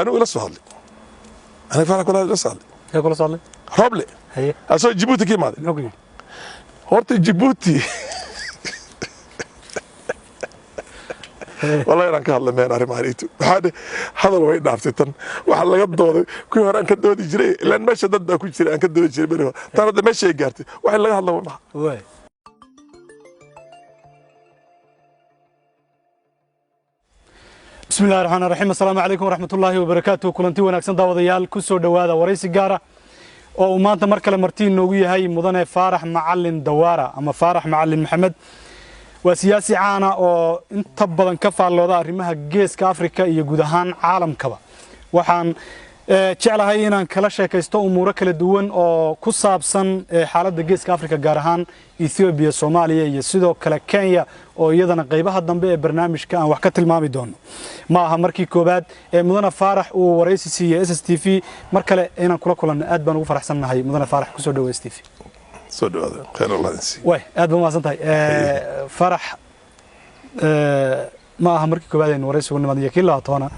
أنا ولا سؤال أنا فعلا كل سؤال هي كل صالح رابلي هي أصلا جيبوتي كيف ماذا اوكي هورت جيبوتي والله أنا كهلا ما أنا ماريتو هذا الوين نافتن وحلا قدودي كل هران كدودي جري لأن ماشي ضد كل شيء أنا كدودي جري بينه ترى ده ماشي قارتي وحلا هلا والله وي بسم الله الرحمن الرحيم السلام عليكم ورحمة الله وبركاته كلنتي وناكسن داوديال كسو دوادا ورئيس قارة oo maanta mar kale martiin noogu yahay mudane Faarax Macallin Dawaara ama Faarax Macallin Maxamed waa siyaasi caan ah oo inta badan ka faallooda arrimaha geeska Afrika iyo guud ahaan caalamkaba waxaan jeclahay inaan kala sheekaysto umuuro kala duwan oo ku saabsan xaaladda geeska Afrika gaar ahaan Ethiopia Soomaaliya iyo sidoo kale Kenya oo iyadana qaybaha dambe ee barnaamijka aan wax ka tilmaami doono ma aha markii koobaad ee mudane Faarax uu wareysi siiyay SSTV mar kale inaan kula kulanno aad baan ugu faraxsanahay mudane Faarax ku soo dhaweey SSTV soo dhawaada khayr Allah insi way aad baan maasantahay Faarax ma aha markii koobaad ee wareysigu nimaadaya kii laatoona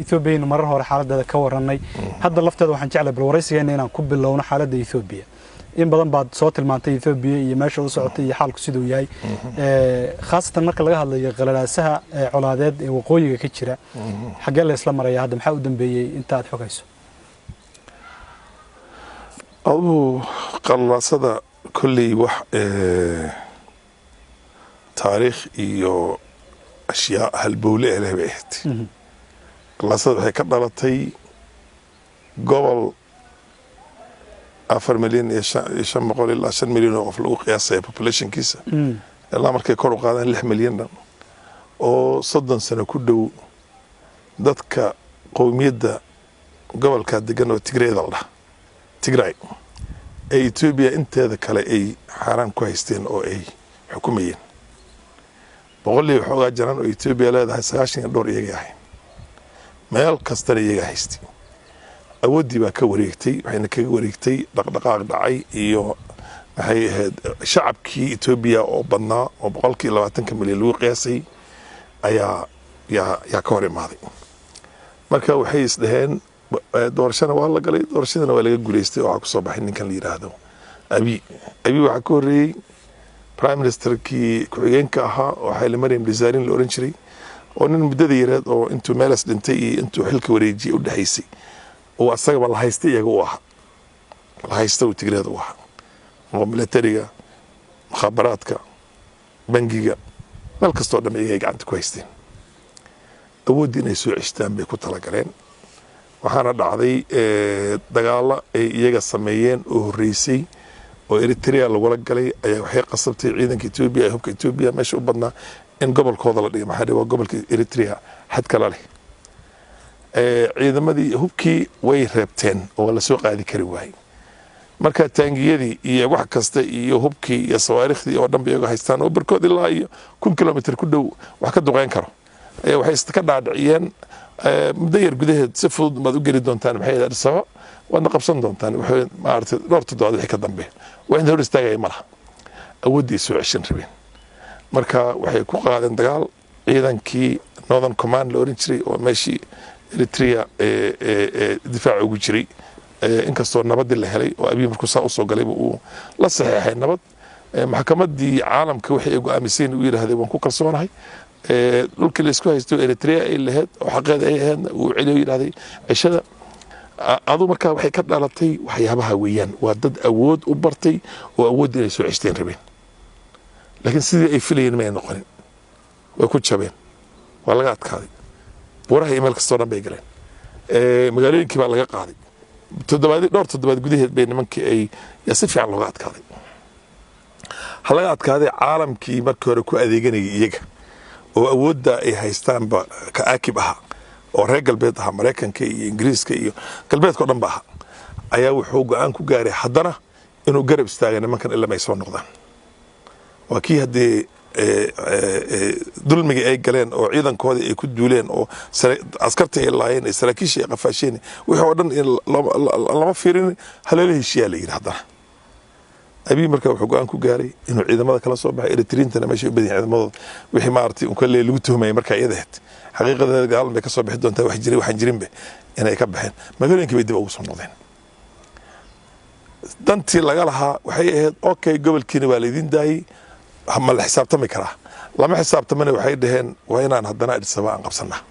Ethiopia marar hore xaaladda ka waranay hadda lafteeda waxaan jeclahay bal wareysigeena inaan ku bilowno xaaladda Ethiopia in badan baad soo tilmaantay Ethiopia iyo meesha uu socotay iyo xaalku sidoo yahay khaasatan marka laga hadlayo qalalaasaha colaadeed ee waqooyiga ka jira xagee la isla maraya hadda maxaa u dambeeyay inta aad xogayso abu qalaasada kulli wax taariikh iyo ashyaa halbowle leh baahit qalaasada waxay ka dhalatay gobol 4 milyan iyo 500 ilaa 5 milyan oo qof lagu qiyaasay population kiisa ilaa markay kor u qaadaan 6 milyan oo 30 sano ku dhow dadka qowmiyadda gobolka degan oo Tigray ay Ethiopia inteeda kale ay xaraan ku haysteen oo ay xukumayeen boqolii xogaa jaran oo Ethiopia leedahay 90 dhowr iyaga ahay meel kasta iyaga haystay awoodii baa ka wareegtay waxayna kaga wareegtay dhaqdhaqaaq dhacay iyo waxay ahayd shacabkii Ethiopia oo badnaa oo 20 milyan lagu qiyaasay ayaa ka hor imaaday marka waxay isdhaheen doorashada waa la galay doorashadana waa laga guuleystay oo ku soo baxay ninkan la yiraahdo abi waxa ka horeeyay prime minister ki ku-xigeenka ahaa oo Haile Mariam Desalegn la oran jiray oo nin muddada yareed oo intuu meelas dhintay iyo intuu xilka wareejiyay u dhaxaysay oo asagaba la haystay iyaga u ah la haystay uu Tigreed u ah oo militariga khabaraadka bangiga meel kastoo dhan ay gacanta ku haysteen awoodii inay soo cishtaan bay ku talagaleen waxaana dhacday dagaalo ay iyaga sameeyeen oo horeysay oo Eritrea lagu galay ayaa waxay qasabtay ciidanka Ethiopia hubka Ethiopia meesha u badnaa in gobolkooda la dhigo maxaa waa gobolka Eritrea xad kala leh ciidamadii hubkii way reebteen oo la soo qaadi kari waayay marka taangiyadii iyo wax kasta iyo hubkii iyo sawaariikhdii oo dhanba iyaga haystaan oo barkood ilaa iyo 1 kilomitir ku dhow wax ka duqeyn karo waxay iska dhaadhiciyeen muddo yar gudaheed si fudud maad u geli doontaan maxay dhasaba waad qabsan doontaan waxay maartay dhowr toddobaad wixii ka dambe waa in hor istaagay malaha awoodii soo ceshan rabeen marka waxay ku qaadeen dagaal ciidankii Northern Command la oran jiray oo meeshii Eritrea difaac ugu jiray inkastoo nabad la helay oo Abiy markuu saa u soo galay uu la saxeexay nabad maxkamadii caalamka waxay go'aamisay inuu yiraahdo waan ku kalsoonahay dhulkii la isku haysto Eritrea ay lahayd oo xaqeeda ay ahayd uu celiyo yiraahday cishada adu marka waxay ka dhalatay waxyaabaha weeyaan waa dad awood u bartay oo awood inay soo cishteen rabeen laakiin sidii ay filayeen ma noqonin way ku jabeen waa laga adkaaday waraha email kastoo dhan bay galeen magaalooyinkii baa laga qaaday dhowr toddobaad gudaheed bay nimankii ay si fiican looga adkaaday halaga adkaaday caalamkii markii hore ku adeeganayay iyaga oo awoodda ay haystaanba ka aakib aha oo reer galbeed aha Mareykanka iyo Ingiriiska iyo galbeedka dhan baa ayaa wuxuu go'aan ku gaaray haddana inuu garab istaago nimankan ilaa ay soo noqdaan waa kii hadii dulmiga ay galeen oo ciidankoodii ay ku duuleen oo askarta ay laayeen ay saraakiisha ay qafaasheen wixii oo dhan lama fiirin haleelaha heshiya la yiraahdaa abiy markaa wuxuu go-aan ku gaaray inuu ciidamada kala soo baxay eritriintana meeshay u badan ciidamadooda wixii maaragtay un kale lagu tuhmayay markaa iyada ahayd xaqiiqadeeda gaalan bay ka soo bixi doontaa wax jiray waxaan jirinba inay ka baxeen magaalooyinkii bay dib ugu soo noqdeen dantii laga lahaa waxay ahayd okay gobolkiina waa laydin daayey ma la xisaabtami karaa lama xisaabtamana waxay dhaheen waa inaan haddana Addis Ababa aan qabsanaa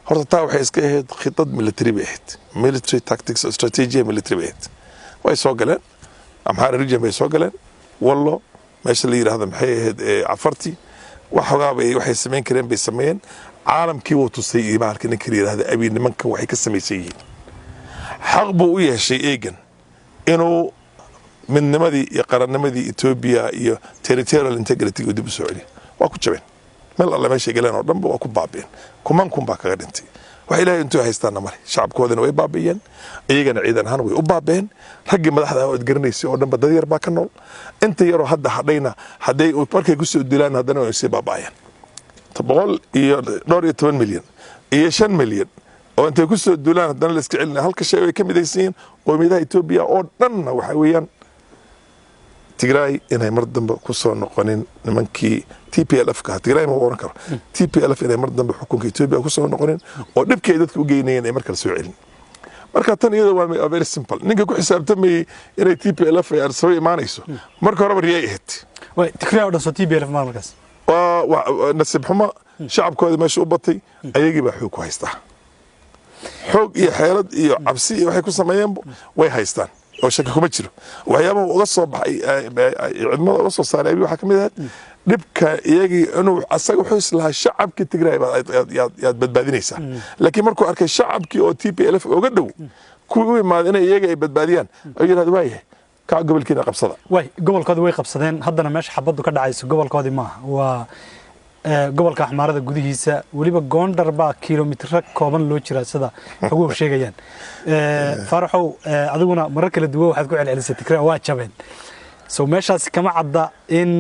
horta taa waxay iska ahayd khitad military bay ahayd military tactics strategy military bay ahayd way soo galeen amxaara region bay soo galeen wallo meesha la yiraahdo maxay ahayd cafarti waxay sameyn kareen bay sameeyeen caalamkii wuu tusay iimaanka ninka la yiraahdo abiy nimanka waxay ka samaysan yihiin xaq buu u yeeshay eegan inuu midnimadii iyo qarannimadii Ethiopia iyo territorial integrity dib u soo celiyo waa ku jabeen meel alla meesha galeen oo dhanba waa ku baabeen kuman baa kaga dhintay wax ilaahay intuu haystaan male shacabkoodana way baabiyeen iyagana ciidan ahaan way u baabeen raggii madaxda oo garanaysa oo dhanba dad yar baa ka nool inta yaroo hadda hadhayna haday markay ku soo dilaan haddana way sii baabaayeen 112 milyan iyo 5 milyan oo intay ku soo duulaan haddana la iska celinaa halka shay ay ka midaysiin qowmiyadaha Ethiopia oo dhanna waxa weeyaan Tigray inay mar dambe ku soo noqonin nimankii TPLF ka Tigray ma oran karo TPLF inay mar dambe xukunka Ethiopia ku soo noqonin oo dhibkay dadku u geynayeen ay markale soo celin marka tan iyada waa very simple ninka ku xisaabtamay inay TPLF ay arsoo imaanayso marka hore riyay ahayd way Tigray oo dhaso TPLF markaas waa nasib xuma shacabkooda meesha u batay ayagii baa xoog ku haystaa xoog iyo xeelad iyo cabsi iyo waxay ku sameeyeen way haystaan oo shaki kuma jiro waxyaabaha uga soo baxay ciidamada uga soo saaray waxa kamid ah dhibka iyagii inuu asaga wuxuu islahaa shacabkii Tigray yaad badbaadinaysaa laakiin markuu arkay shacabkii oo TPLF uga dhow kuwii u imaadeen iyaga ay badbaadiyaan ayuu yiraahdo waayahay ka gobolkiina qabsada way gobolkooda way qabsadeen haddana meesha xabadu ka dhacayso gobolkoodii maaha waa gobolka Axmaarada gudihiisa waliba Gondar baa kiiloomitir kooban loo jira sida ugu sheegayaan Faraxow adiguna marar kala duwan waxaad ku celcelisay Tigray waa jabeen soo meeshaas kama cadda in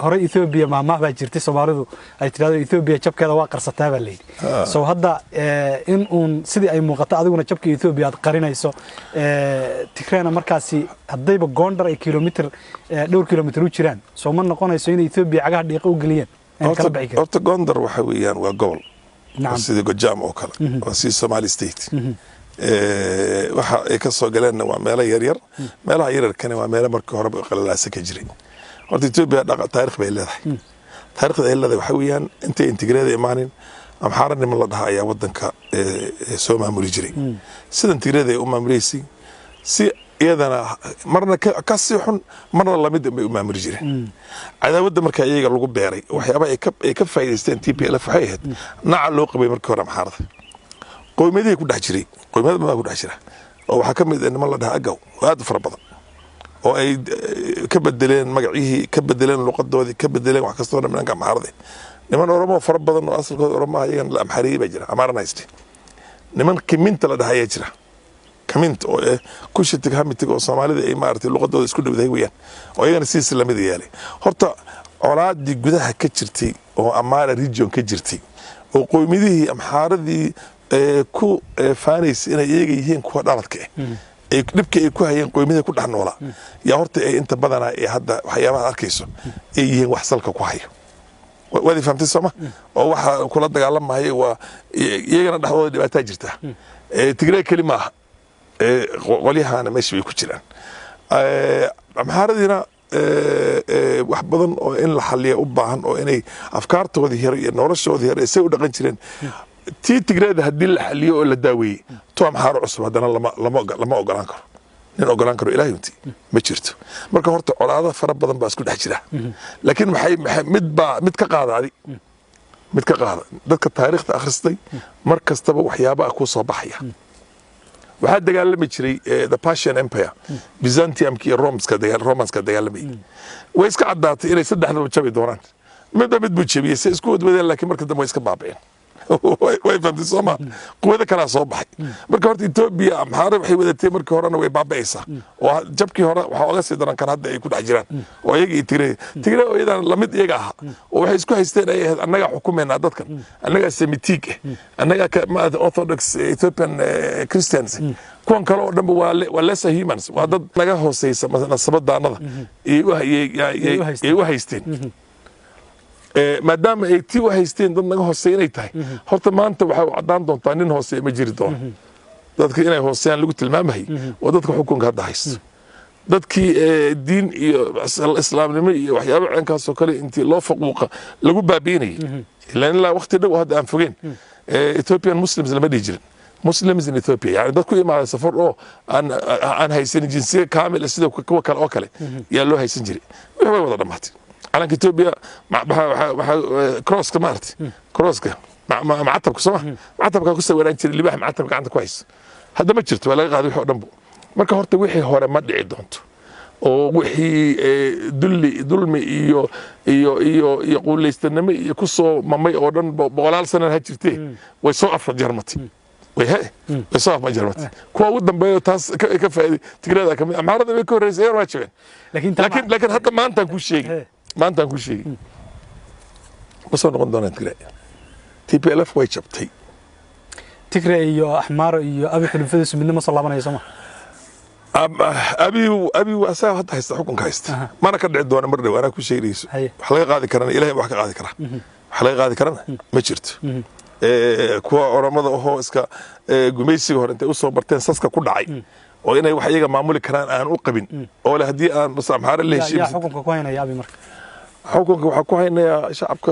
hore Ethiopia ma baa jirtay Soomaalidu ay tiraahdo Ethiopia jabkeeda waa qarsataa baa leeyahay soo hadda in sidii ay muuqato adiguna jabka Ethiopia aad qarinayso Tigrayna markaasi hadayba Gondar ay kiiloomitir dhowr kiiloomitir u jiraan soo ma noqonayso in Ethiopia cagaha dhiiqa u galiyeen horta Gondar waxa weeyaan waa gobol sida Gojaam oo kale waa si Somali state waxa ay ka soo galeen waa meelo yar yar meelaha yar kana waa meelo markii hore qalalaasa ka jiray horta Ethiopia taariikh bay leedahay taariikhda ay leedahay waxa weeyaan intay integrada imaanin amxaaranimo la dhahaa ayaa wadanka soo maamuli jiray sida integrada ay u maamuleysay si iyadana marna ka sii xun marna lamid bay u maamuli jireen cadaawada marka iyaga lagu beeray waxyaabaha ay ka faa'iideysteen TPLF waxay ahayd naca loo qabay markii hore amxaarada qowmiyadii ku dhex jiray qowmiyada ku dhex jira oo waxa ka mid ah niman la dhahaa agaw aad fara badan oo ay ka bedeleen magacihii ka bedeleen luqadoodii ka bedeleen wax kasta oo nimanka amxaarada niman Oromo fara badan oo asalkooda Oromo ayagan la amxaariyay baa jira amaarnayste niman kiminta la dhahaa jira كمنت أو كوش تجهم تجو صومالي ذي ما أرتي اللغة ده يسكون بذي ويان ويان السلسلة مذي يالي هرتا عراد دي جودها كجرتي أو أمارة ريجون كجرتي وقوي ذي أمحار ذي كو فارس إن يجي هين كوا دارت كه نبكي كوا هين قوي ذي كل حن ولا يا هرتا أنت بدنا هذا حياة أركيسون هين وحصلك كوا هي وذي فهمت السما أو كل هذا قال ما هي ويجينا نحوه دي بتاجرته تقرأ كلمة وليها أنا ماشي بيكوتشلان أمهاردنا wax badan oo in la xalliyo u baahan oo inay afkaartooda hore iyo noloshooda hore ay u dhaqan jireen Tigreeda hadii la xalliyo oo la daaweeyay to amhaar cusub hadana lama ogolaan karo nin ogolaan karo ilaahay intii ma jirto marka horta colaado fara badan baa isku dhex jira laakiin mid ka qaada dadka taariikhda akhristay mar kastaba waxyaabaha ku soo baxaya waxaa dagaalami jiray the Persian Empire Byzantium iyo Romans ka dagaalamay way iska cadaatay inay saddexdaba jabi doonaan mid buu jabiyay si isku wadwadeen laakiin marka dambe way iska baabeen way fahantay sooma quwada kalaa soo baxay marka horta Ethiopia amxaara waxay wadatay markii horena way baaba'aysaa oo jabkii hore waxa uga sii daran kan hadda ay ku dhex jiraan oo iyaga Tigray oo iyadan la mid iyaga ah oo waxay isku haysteen ay ahayd annaga xukumeena dadkan annaga Semitic annaga Orthodox Ethiopian Christians kuwan kale oo dhanba waa less humans waa dad naga hooseysa nasabadaanada ay u haysteen maadaama ay tii u haysteen dad naga hooseeya inay tahay horta maanta waxay u caddaan doontaa nin hooseeya ma jiri doono dadka inay hooseeyaan lagu tilmaamahay oo dadka xukunka hadda haysto dadkii diin iyo islaamnimo iyo waxyaabo ceenkaasoo kale intii loo faquuqa lagu baabiinayay ilaa waqti dhow hadda aan fogeen Ethiopian Muslims lama dhihi jirin Muslims in Ethiopia yani dadku imaada safar oo aan haysan jinsiga kaamil sida kuwa kale oo kale yaa loo haysan jiray way wada dhamaatay calanka Ethiopia crosska maartay crosska macatabka soo macatabka ku sawiran jiray libax macatabka gacanta ku hayso hadda ma jirto waa laga qaaday wixii oo dhanba marka horta wixii hore ma dhici doonto oo wixii dulmi iyo quuleystanimo iyo ku soo mamay oo dhan boqolaal sano ha jirtay way soo afjarmatay way soo afjarmatay kuwa ugu dambeeyo taas ka faa'iiday Tigrayda kamid amxaarada way ka horeysay waa jabeen laakiin hadda maanta ku sheegay وصل نقدر نتكلم TPLF way jabtay Tigray iyo Axmaar iyo Abi xulufadiisu midna ma salaabanayso ma abi wasaa hadda haysta xukunka haysta mana ka dhici doona mar dhow ana ku sheegayso wax laga qaadi karana Ilaahay wax ka qaadi kara wax laga qaadi karana ma jirto kuwa oramada oo iska gumaysiga hore intay u soo barteen saska ku dhacay oo inay wax iyaga maamuli karaan aan u qabin oo la hadii aan Axmaar la heshiis ya xukunka ku haynaya Abi marka xukunka waxa ku haynaya shacabka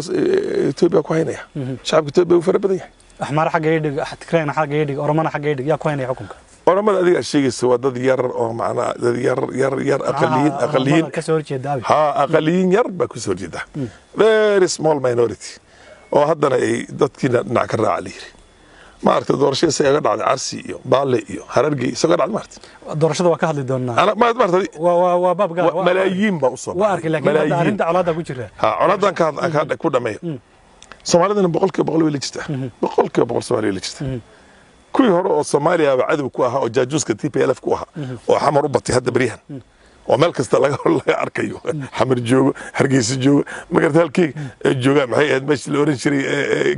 Ethiopia ku haynaya shacabka Ethiopia uu fara badan yahay Axmaar xagga yidhig Tigrayna xagga yidhig Oromana xagga yidhig yaa ku haynaya xukunka oramada adiga sheegaysa waa dad yar oo macna dad yar aqaliyin ka soo horjeeda Abi aqaliyin yar ba ku soo horjeeda very small minority oo haddana ay dadkiina dhinac ka raacayeen ما أعرف دورشة سيجد على عرسي بالي هرجي سيجد على مرت دورشة ده وكهل دونا أنا ما أعرف وباب قال ملايين بوصل وأرك لكن أنت أولادك وجرة أولادك كان كل ما سوماليا بقول ولا جته بقول سوماليا ولا جته كل هرو سوماليا بعد بكوها وجاجوس كتير بيلف كوها وحمر ربطي هذا بريهن ومال كستا laga arkayo xamar joogo hargeysa joogo magarta halkii jooga maxay ahayd meeshii la oran jiray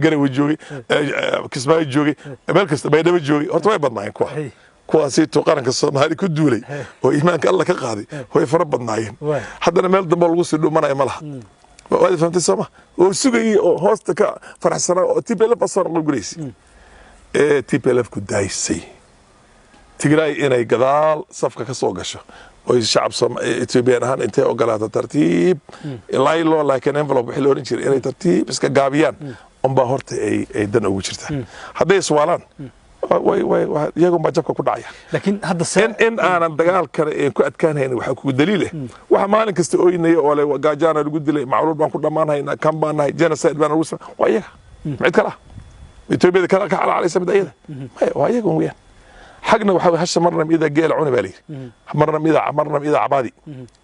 garawe joogay kismaayo joogay meel kasta baydhabo joogay horta way badnaayeen kuwaasi to qaranka Soomaali ku duulay oo iimaanka Allah ka qaaday way fara badnaayeen haddana meel dambe lagu sii dhumanay ma laha waa fahamtay Soomaa oo sugay oo hoosta ka faraxsana oo TPLF asar qulgureysi TPLF ku daysay Tigray inay gadaal safka ka soo gasho والشعب إثيوبيا هان أنت أقولها ترتيب لا يلو لكن envelope بحلو رنشر إنه ترتيب بس كجابيان أم بهرت أي دنا وجرته هذا سؤالان وي يجون بجابك كل عيا لكن هذا إن أنا دجال كان هنا وحكوا دليله وحمالك استوي إنه ولا جاجانا الجود لي معروض ما كنا ما هنا كم بنا جانا سيد بنا روسا وياه معك كلا إثيوبيا كلا على سبيل أيه وياكم وياه حقنا وحاول هسه مرة إذا جيل عون بالي مرة إذا عبادي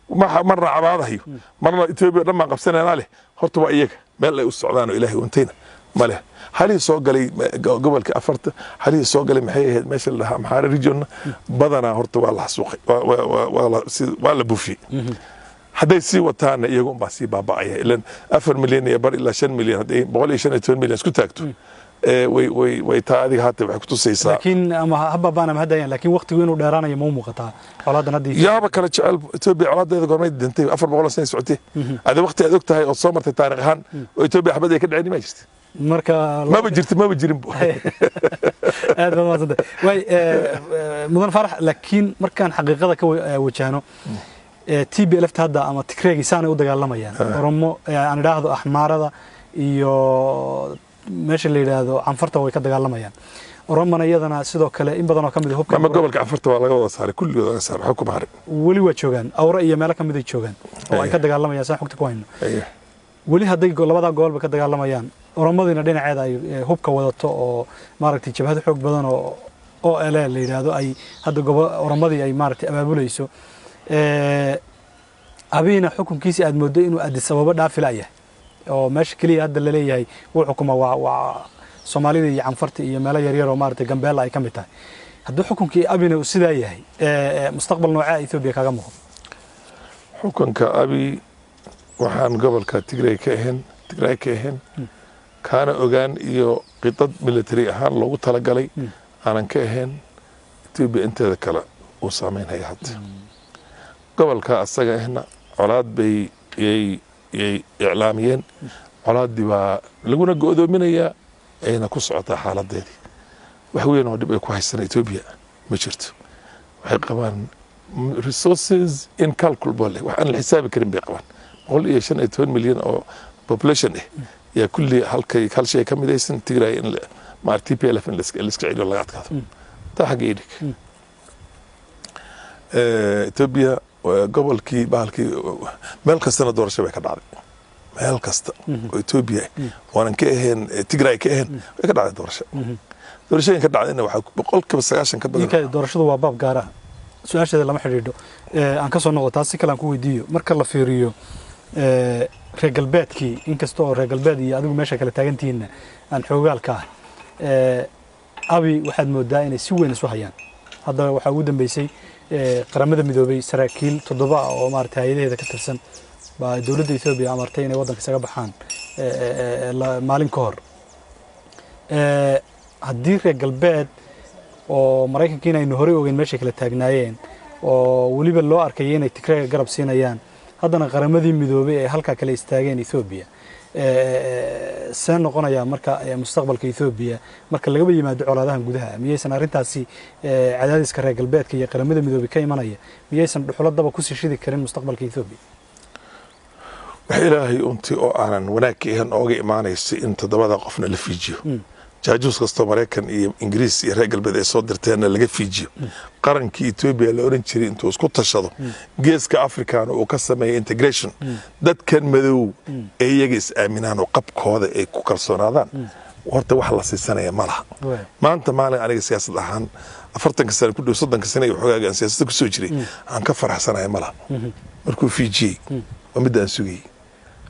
مرة عباده مرة إثيوبيا لما قبسنا ناله هرتوا إياك ما لا السعودان إلهي وانتينا ماله هل يسوق لي قبل كأفرت هل يسوق لي محيه ماشي لها محار ريجون بدنا هرتوا الله سوق ولا بوفي حدا يسي وتانا يقوم بسي بابا إلى 4 مليون يبر إلى 10 مليون هذه بقول إيش 2 مليون اسكت تاكتو way taadi haata wax ku tusaysaa laakiin ama haba baan ma hadayaan laakiin waqtigu inuu dheeraanayo ma muuqataa xoladan hadii yaaba kala jecel Ethiopia xoladeeda goormay dintay 400 sano socotay aad waqti aad ogtahay oo soo martay taariikh ahaan oo Ethiopia xabad ay ka dhaceen ma jirto marka ma jirin aad ma maasada way mudan farax laakiin markaan xaqiiqada ka wajahno TPLF hadda ama Tigray saanay u dagaalamayaan Oromo aan idhaahdo Axmaarada iyo meesha la yiraahdo canfarta way ka dagaalamayaan Oromana iyadana sidoo kale in badan oo kamid ah hubka ama gobolka canfarta waa laga wada saaray kulligood laga saaray xukum harin wali waa joogan awra iyo meel kamid ah joogan oo ay ka dagaalamayaan saan xogta ku hayno wali haday labada gobolba ka dagaalamayaan Oromadina dhinaceeda ay hubka wadato oo maaragtay jabhad xoog badan oo la yiraahdo ay hadda Oromadii ay maaragtay abaabulayso abina xukunkiisa aad moodo inuu Addis Ababa dhaafilaya oo meesha kaliya hadda la leeyahay wuu xukuma waa soomaalida iyo canfarta iyo meelo yaryar oo maaragtay gambeella ay ka mid tahay hadduu xukunkii abina uu sidaa yahay mustaqbal noocaa Ethiopia kaga muuqdo xukunka abi waxaan gobolka Tigray ka ahayn kaana ogaan iyo qidad military ahaan loogu talagalay aanan ka ahayn Ethiopia inteeda kale uu saameynaya hadda gobolka asaga ahna colaad bay iclaamiyeen colaadii baa laguna go'doominayaa ayna ku socotaa xaaladeedii wax weyn oo dhib ay ku haysan Ethiopia ma jirto waxay qabaan resources incalculable wax aan la xisaabi karin bay qabaan 115 milyan oo population ya kulli hal shay ka midaysan Tigray in ma TPLF in la iska celiyo laga adkaado taa xagga idig Ethiopia gobolkii bahalkii meel kastana doorasho bay ka dhacday meel kasta oo Ethiopia waanan ka ahayn Tigray ka ahayn way ka dhacday doorashooyin ka dhacdayna waxa 90% ka badan doorashadu waa baab gaar ah su'aasheeda lama xiriidho aan ka soo noqdo taas si kale aan ku weydiiyo marka la fiiriyo reer galbeedkii inkastoo reer galbeed iyo adigu meesha kala taagantihiinna aan xoogaalka abi waxaad moodaa inay si weyn isu hayaan hadda waxaa ugu dambeysay qaramada midoobay saraakiil 7 oo maaragtay hay'adaheeda ka tirsan baa dowladda Ethiopia amartay inay waddanka isaga baxaan maalin ka hor haddii reer galbeed oo Mareykanka inaynu horey ogeyn meesha kala taagnaayeen oo waliba loo arkay inay Tigray garab siinayaan haddana qaramadii midoobay ee halka kale istaageen Ethiopia saan noqonaya marka mustaqbalka Ethiopia marka laga yimaado colaadahan gudaha miyaysan arintaasi cadaadiska reer galbeedka iyo qaramada midoobay ka imanaya miyaysan dhuxuladaba ku sii shidi karin mustaqbalka Ethiopia wax ilaahay unti oo aanan wanaag ka ahayn ooga imaanaysa in 7 qofna la fiijiyo jaajuus kasta Mareykan iyo Ingiriis iyo reer galbeed ay soo dirteena laga fiijiyo qarankii Ethiopia la oran jiray intuu isku tashado geeska Afrikaan oo ka sameeyay integration dadkan madow ee iyaga is aaminaan oo qabkooda ay ku kalsoonaadaan horta wax la siisanaya malaha maanta maalin aniga siyaasad ahaan 40 sano ku dhow 30 sano iyo xogaaga siyaasadda ku soo jiray aan ka faraxsanahay malaha markuu fiijiyay waa mid aan sugay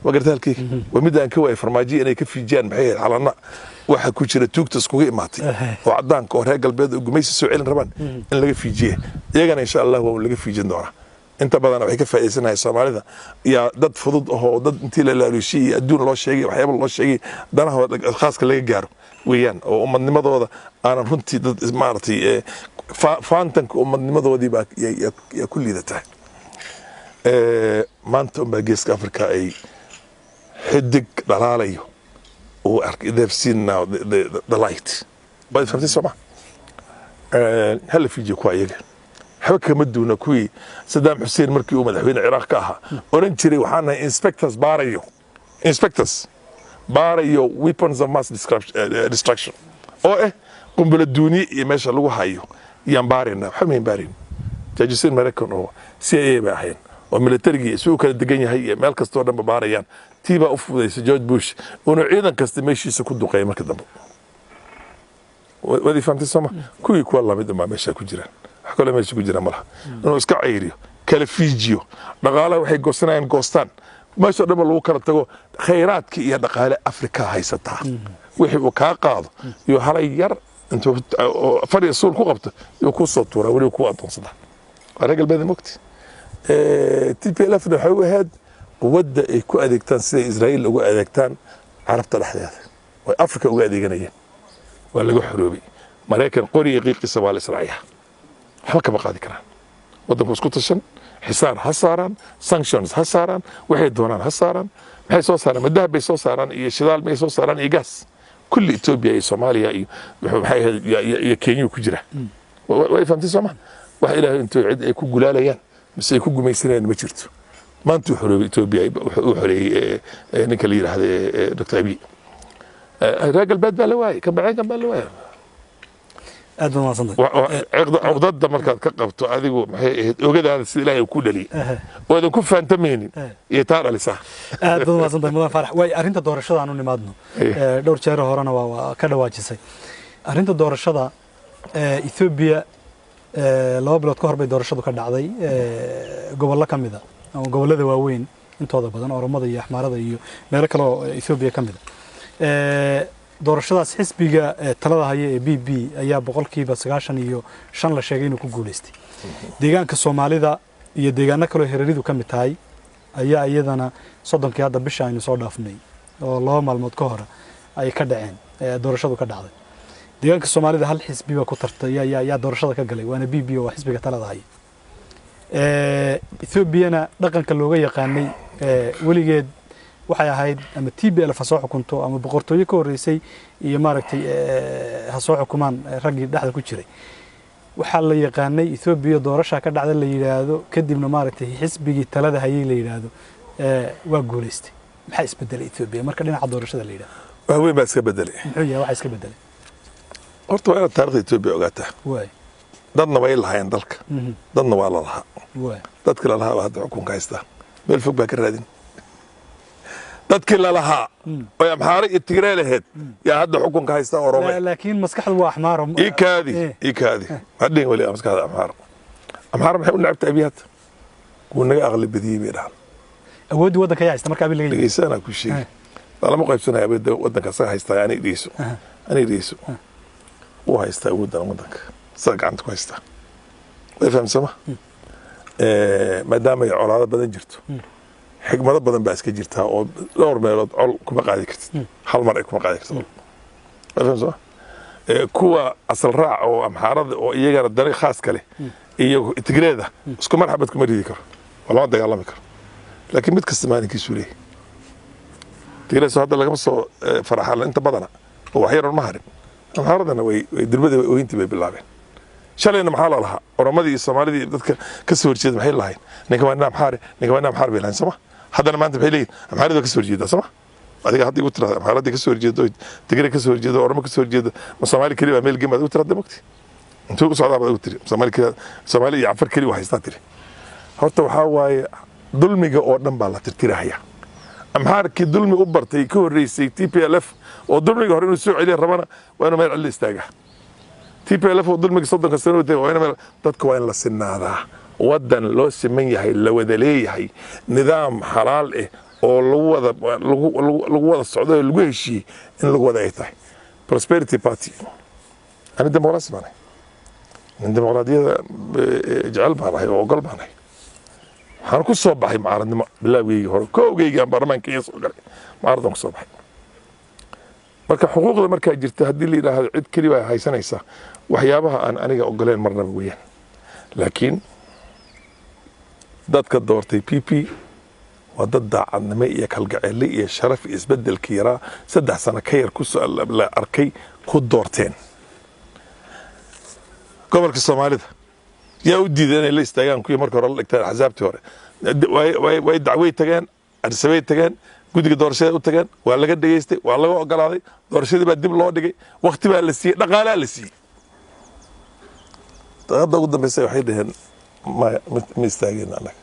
wagartaalkii waa mid aan ka waay farmaajiye inay ka fiijiyaan maxay xalana waxa ku jira tuugta iskugu imaatay oo cadaanka oo reer galbeed oo gumaysi soo celin rabaan in laga fiijiye iyagana insha Allah waa laga fiijin doonaa inta badan waxay ka faa'iideysanahay Soomaalida iyo dad fudud oo dad intii la ilaaliyay adduun loo sheegay waxyaabo loo sheegay danahooda khaaska laga gaaro weeyaan oo ummadnimadooda aanan runtii dad maartay faantanka ummadnimadoodii baa ya ku liidatay maanta umba geeska Afrika ay xidig dhalaalayo oo they've seen now the light but from Soma hal fiijiyo ku ayaga xabka kama duuna kuwii Saddam Hussein markii uu madaxweyne Iraq ka ahaa oran jiray waxaana inspectors baarayo weapons of mass destruction oo qumbala duuni iyo meesha lagu hayo yaan baarina waxaan baarin jaajusin Mareykan oo CIA ba ahayn oo militariga isuu kala degan yahay meel kasta oo dhan baarayaan tiiba u fudaysa George Bush oo ciidan kasta meeshiisa ku duqeeyay markii dambe wadi fahamtay Soma kuwii kuwa la mid ah meesha ku jiraan wax kale meesha ku jiraan malaha inuu iska ceyriyo kala fiijiyo dhaqaalaha waxay goosanayaan goostaan meesha dhan lagu kala tago khayraadka iyo dhaqaale Afrika haysataa wixii uu ka qaado iyo halay yar intuu fariis suul ku qabto iyo ku soo tuura wali ku adoonsada reer galbeed mogti TPLF waxay u ahayd quwadda ay ku adeegtaan sida Israa'iil ugu adeegtaan carabta dhexdeeda way Afrika uga adeeganayeen waa lagu xoroobay Mareykan qoriga qiiqiisa waa la Israa'iil halka ma qaadi karaan waddanku isku tashan xisaar ha saaraan sanctions ha saaraan waxay doonaan ha saaraan maxay soo saaraan madahab bay soo saaraan iyo shidaal bay soo saaraan iyo gas kulli Ethiopia iyo Soomaaliya iyo maxay Kenya ku jira way fahamtay Soomaa wax ilaahay intuu cid ay ku gulaalayaan mise ay ku gumaysanayaan ma jirto maanta xoroobay Ethiopia wuxuu xoreeyay ninka la yiraahdo Dr. Abiy ragal bad baa la waayay kan baa la waayay aad ma santahay caqdada markaad ka qabto adigu maxay ahayd ogadaada sida Ilaahay ku dhaliyay oo ku faantameenin iyo taaralisa aad ma santahay mudan farax way arinta doorashada aanu nimaadno dhowr jeer horena waa ka dhawaajisay arinta doorashada Ethiopia 2 bilood ka hor bay doorashadu ka dhacday gobollo kamid ah ama gobollada waaweyn intooda badan Oromada iyo Axmaarada iyo meelo kale oo Ethiopia kamid ah doorashadaas xisbiga talada haya ee BB ayaa boqolkiiba 95 la sheegay inuu ku guuleystay deegaanka Soomaalida iyo deegaano kale oo hareeridu ka mid tahay ayaa iyadana 30kii hadda bisha aynu soo dhaafnay oo 2 maalmood ka hor ay ka dhaceen doorashadu ka dhacday deegaanka Soomaalida hal xisbiga ku tartay ayaa doorashada ka galay waana BB oo xisbiga talada haya Ethiopia dhaqanka looga yaqaanay weligeed waxay ahayd ama TPLF soo xukunto ama boqortooyo ka horeysay iyo maaragtay ha soo xukumaan ragii dhaxda ku jiray waxa la yaqaanay Ethiopia doorasho ka dhacday la yiraahdo kadibna maaragtay xisbigii talada hayay la yiraahdo waa guuleystay maxay isbedelay Ethiopia marka dhinaca doorashada la yiraahdo wax weyn baa iska bedelay muxuu yahay waxa iska bedelay horta waa taariikhda Ethiopia ogaata way dadna way lahayn dalka dadna waa la lahaa way dadka la lahaa hadda xukunka haysta meel fog baa ka raadin dadkii la lahaa oo amxaar iyo Tigray lahayd yaa hadda xukunka haysta Oromo laakiin maskaxdu waa axmaar ikaadi hadii wali maskaxda amxaar maxay u nacabtay abiyad ku naga aqlabiyay beeran awood wadanka yaa haysta marka abi laga yeesana ku sheegay lama qaybsanayo wadanka sax haysta yani dhiiso oo haysta wadanka sax gacanta ku haysta way fahamsama maadaama ay colaado badan jirto xigmado badan baa iska jirta oo dhowr meelood col kuma qaadi kartid hal mar ay kuma qaadi kartid fahamsama kuwa asal raac oo amxaarada oo iyagana dariiq khaas kale iyo Tigreeda isku marxabad kuma ridi karo wala dagaalami karo laakiin mid kasta maalinkiisu leeyahay Tigreeda hadda laga soo faraxal inta badana oo wax yar ma harin amxaaradana way dirbada way intii bay bilaabeen shalayna maxaa la lahaa Oromadii iyo Soomaalidii dadka ka soo horjeeda maxay lahayn ninka waa amxaar bay lahayn sama haddana maanta maxay leeyihiin amxaarada ka soo horjeeda sama adiga hadda igu tiraada amxaaradii ka soo horjeeda Tigray ka soo horjeeda Oromo ka soo horjeeda Soomaali kaliya meel geemad u tiraada magti intuu socdaa baad u tiri Soomaali iyo Afar kaliya haystaa tiri horta waxa waaye dulmiga oo dhan baa la tirtiraya amxaarkii dulmi u bartay ka horeysay TPLF oo dulmiga hore inuu soo celiyo rabana waa inuu meel celi istaaga TPLF oo dulmiga 30 sano waa inuu dadka waa in la sinaadaa wadan loo siman yahay la wada leeyahay nidaam xalaal ah oo lagu wada socdo lagu heshiiyay in lagu wada ay tahay prosperity party ana dimuqraasi baan dimuqraadiyada jecel baan ahay oo ogol baan ahay waxaan ku soo baxay mucaaradnimo bilaawgeyga hore koogeyga baarlamaanka iyo soo galay mucaaradan ku soo baxay marka xuquuqda marka jirta hadii la yiraahdo cid kaliya ay haysanaysa waxyaabaha aan aniga ogoleen marnaba weeyaan laakiin dadka doortay PP waa dad daacadnimo iyo kalgacayl iyo sharaf iyo isbedelkii yaraa 3 sano ka yar ku soo la arkay ku doorteen gobolka Soomaalida yaa u diiday inay la istaagaan kuwii markii hore la dhigtay axsaabtii hore way dacway tageen arsabay tageen guddiga doorashada u tageen waa laga dhageystay waa laga ogolaaday doorashadii baa dib loo dhigay waqti baa la siiyay dhaqaale la siiyay hadda ugu dambeysay waxay dhaheen ma istaageen anaga